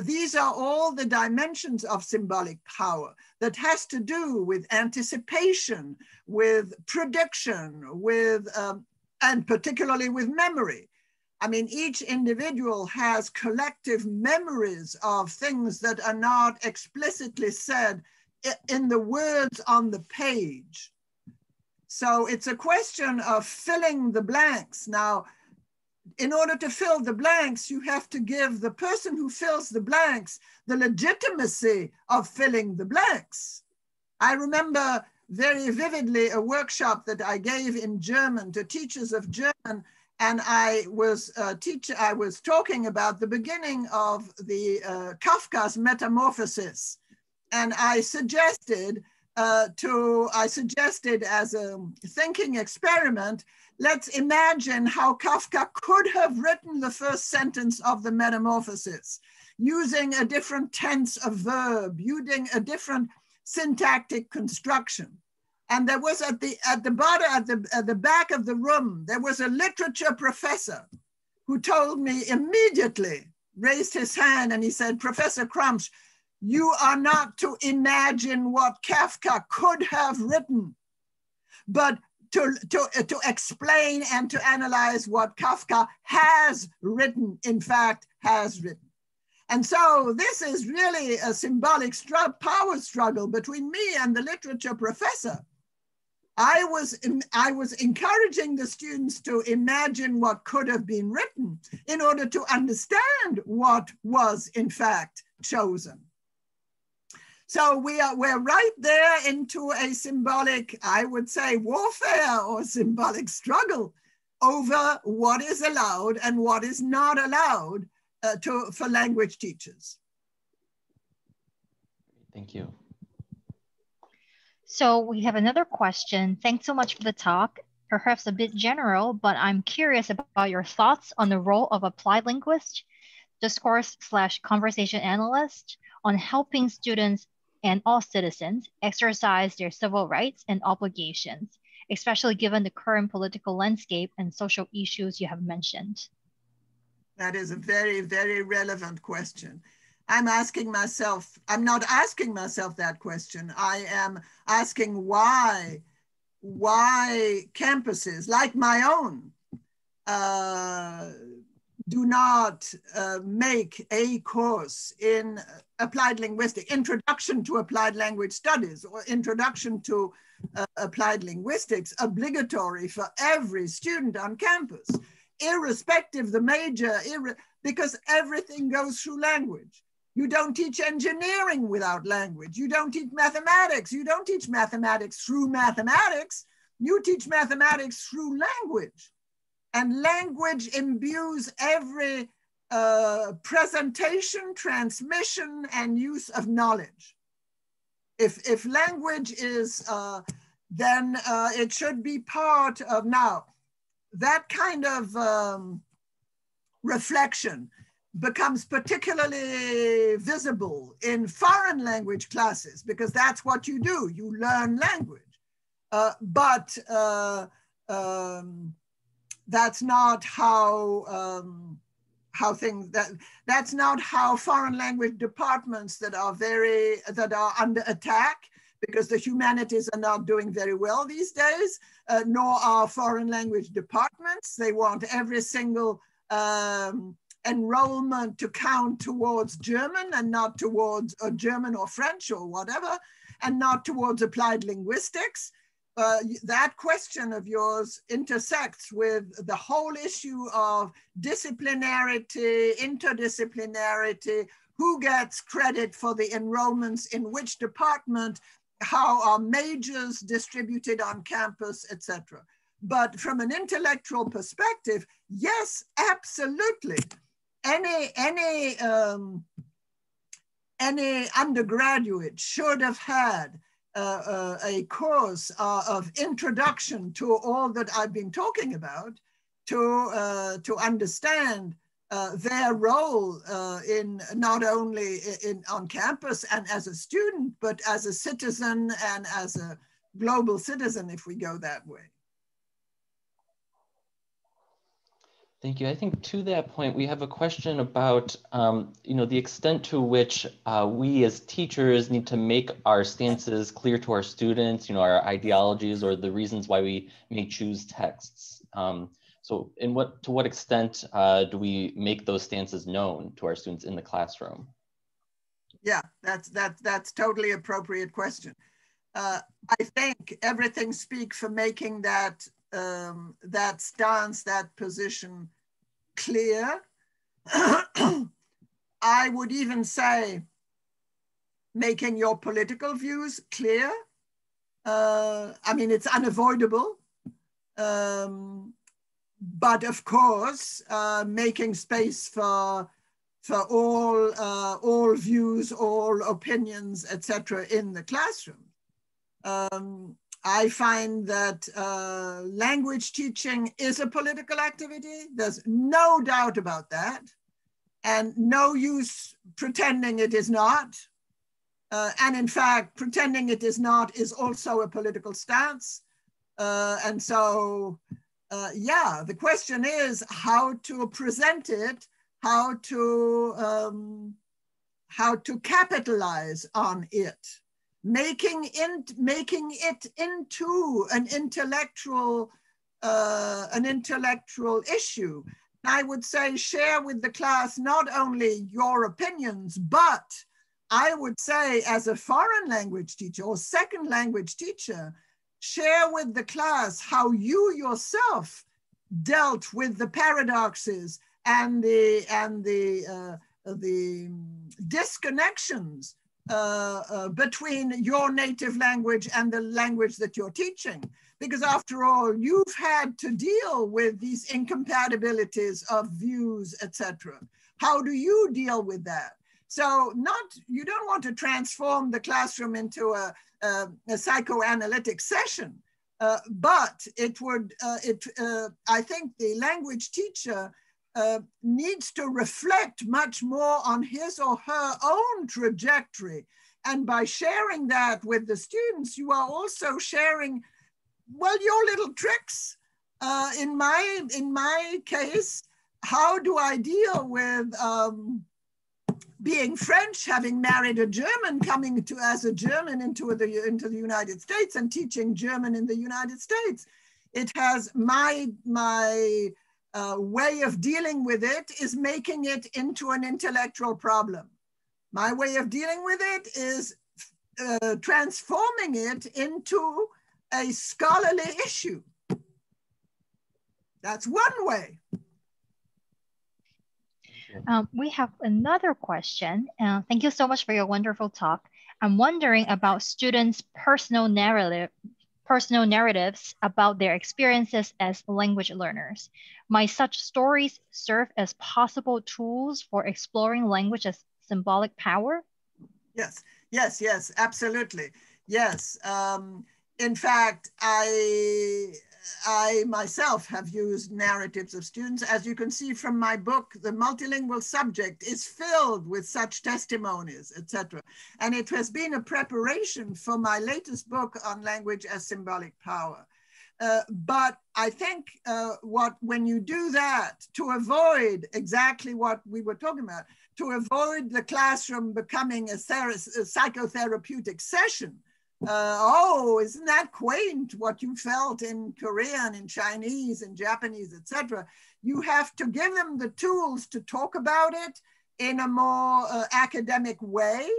These are all the dimensions of symbolic power that has to do with anticipation, with prediction, with, and particularly with memory. I mean, each individual has collective memories of things that are not explicitly said in the words on the page. So it's a question of filling the blanks. Now, in order to fill the blanks, you have to give the person who fills the blanks the legitimacy of filling the blanks. I remember very vividly a workshop that I gave in German to teachers of German, and I was talking about the beginning of the Kafka's Metamorphosis, and I suggested as a thinking experiment, let's imagine how Kafka could have written the first sentence of the Metamorphosis, using a different tense of verb, using a different syntactic construction. And there was at the back of the room, there was a literature professor who told me immediately, raised his hand, and he said, "Professor Kramsch, you are not to imagine what Kafka could have written, but to explain and to analyze what Kafka has written, in fact, has written." And so this is really a symbolic power struggle between me and the literature professor. I was encouraging the students to imagine what could have been written in order to understand what was in fact chosen. So we're right there into a symbolic, I would say, warfare or symbolic struggle over what is allowed and what is not allowed for language teachers. Thank you. So we have another question. Thanks so much for the talk. Perhaps a bit general, but I'm curious about your thoughts on the role of applied linguist, discourse/conversation analyst on helping students and all citizens exercise their civil rights and obligations, especially given the current political landscape and social issues you have mentioned. That is a very, very relevant question. I'm not asking myself that question. I am asking why campuses like my own do not make a course in applied linguistics, introduction to applied language studies or introduction to applied linguistics obligatory for every student on campus, irrespective the major, because everything goes through language. You don't teach engineering without language. You don't teach mathematics. You don't teach mathematics through mathematics. You teach mathematics through language. And language imbues every presentation, transmission, and use of knowledge. If language is, then it should be part of, now, that kind of reflection becomes particularly visible in foreign language classes, because that's what you do, you learn language. But that's not how that's not how foreign language departments that are under attack, because the humanities are not doing very well these days, nor are foreign language departments. They want every single enrollment to count towards German and not towards German or French or whatever, and not towards applied linguistics. That question of yours intersects with the whole issue of disciplinarity, interdisciplinarity, who gets credit for the enrollments in which department, how are majors distributed on campus, etc. But from an intellectual perspective, yes, absolutely. Any undergraduate should have had a course of introduction to all that I've been talking about to understand their role in not only on campus and as a student, but as a citizen and as a global citizen, if we go that way. Thank you. I think to that point, we have a question about, the extent to which we as teachers need to make our stances clear to our students, our ideologies or the reasons why we may choose texts. So to what extent do we make those stances known to our students in the classroom? Yeah, that's totally appropriate question. I think everything speaks for making that that stance, that position clear. I would even say making your political views clear. I mean, it's unavoidable. But of course, making space for all views, all opinions, etc. in the classroom. I find that language teaching is a political activity. There's no doubt about that. And no use pretending it is not. And in fact, pretending it is not is also a political stance. And so, yeah, the question is how to present it, how to capitalize on it. Making it into an intellectual issue. I would say share with the class not only your opinions, but I would say as a foreign language teacher or second language teacher, share with the class how you yourself dealt with the paradoxes and the disconnections between your native language and the language that you're teaching. Because after all, you've had to deal with these incompatibilities of views, etc. How do you deal with that? So you don't want to transform the classroom into a psychoanalytic session, but I think the language teacher needs to reflect much more on his or her own trajectory. And by sharing that with the students, you are also sharing, well, your little tricks. In my case, how do I deal with being French, having married a German, coming as a German into the United States and teaching German in the United States? It has my way of dealing with it is making it into an intellectual problem. My way of dealing with it is transforming it into a scholarly issue. That's one way. We have another question. Thank you so much for your wonderful talk. I'm wondering about students' personal narratives about their experiences as language learners. Might such stories serve as possible tools for exploring language as symbolic power? Yes, yes, yes, absolutely. Yes. In fact, I myself have used narratives of students. As you can see from my book, The Multilingual Subject is filled with such testimonies, etc. And it has been a preparation for my latest book on language as symbolic power. But I think when you do that, to avoid exactly what we were talking about, to avoid the classroom becoming a psychotherapeutic session, oh, isn't that quaint what you felt in Korean, in Chinese, in Japanese, etc. You have to give them the tools to talk about it in a more academic way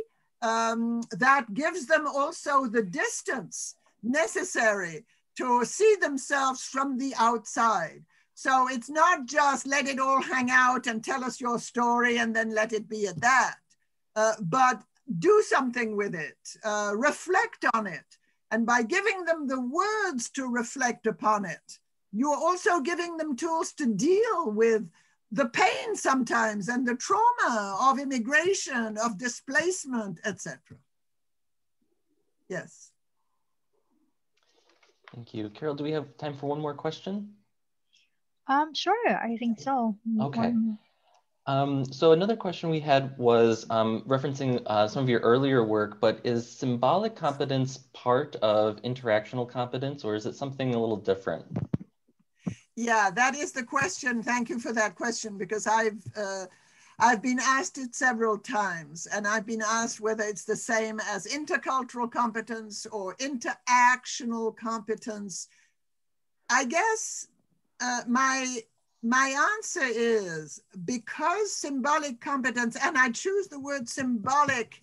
that gives them also the distance necessary to see themselves from the outside. So it's not just let it all hang out and tell us your story and then let it be at that. But do something with it, reflect on it. And by giving them the words to reflect upon it, you're also giving them tools to deal with the pain sometimes and the trauma of immigration, of displacement, etc. Yes. Thank you. Carol, do we have time for one more question? Sure, I think so. Okay. So another question we had was referencing some of your earlier work, but is symbolic competence part of interactional competence, or is it something a little different? Yeah, that is the question. Thank you for that question, because I've been asked it several times, and I've been asked whether it's the same as intercultural competence or interactional competence. I guess my answer is, because symbolic competence, and I choose the word symbolic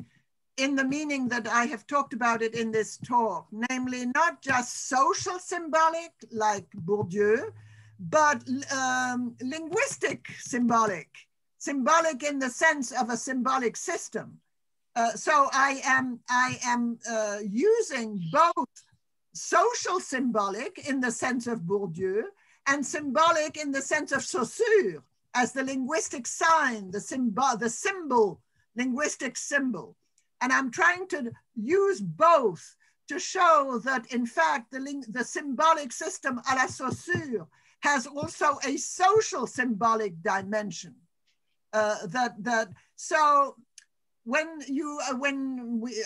in the meaning that I have talked about it in this talk, namely not just social symbolic like Bourdieu, but linguistic symbolic in the sense of a symbolic system. So I am using both social symbolic in the sense of Bourdieu and symbolic in the sense of Saussure as the linguistic sign, the symbol, linguistic symbol. And I'm trying to use both to show that, in fact, the symbolic system à la Saussure has also a social symbolic dimension. So when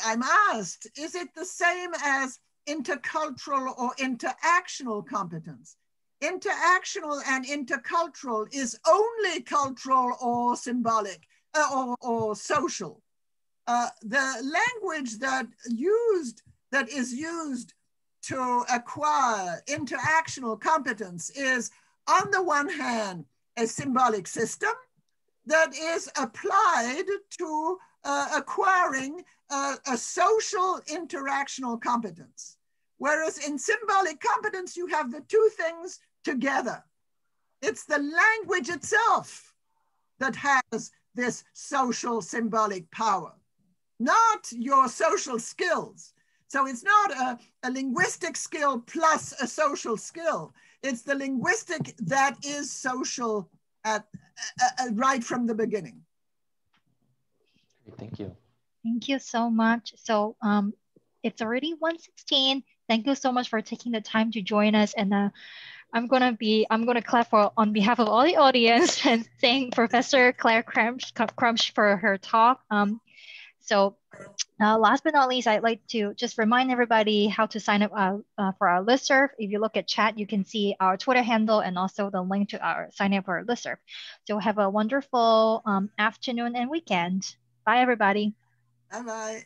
I'm asked, is it the same as intercultural or interactional competence? Interactional and intercultural is only cultural or symbolic or social. The language that is used to acquire interactional competence is, on the one hand, a symbolic system that is applied to acquiring a social interactional competence. Whereas in symbolic competence, you have the two things together. It's the language itself that has this social symbolic power, not your social skills. So it's not a linguistic skill plus a social skill. It's the linguistic that is social right from the beginning. Thank you. Thank you so much. So it's already 1:16. Thank you so much for taking the time to join us. And I'm gonna clap on behalf of all the audience and thank Professor Claire Crumsch for her talk. So last but not least, I'd like to just remind everybody how to sign up for our listserv. If you look at chat, you can see our Twitter handle and also the link to our sign up for our listserv. So have a wonderful afternoon and weekend. Bye, everybody. Bye-bye.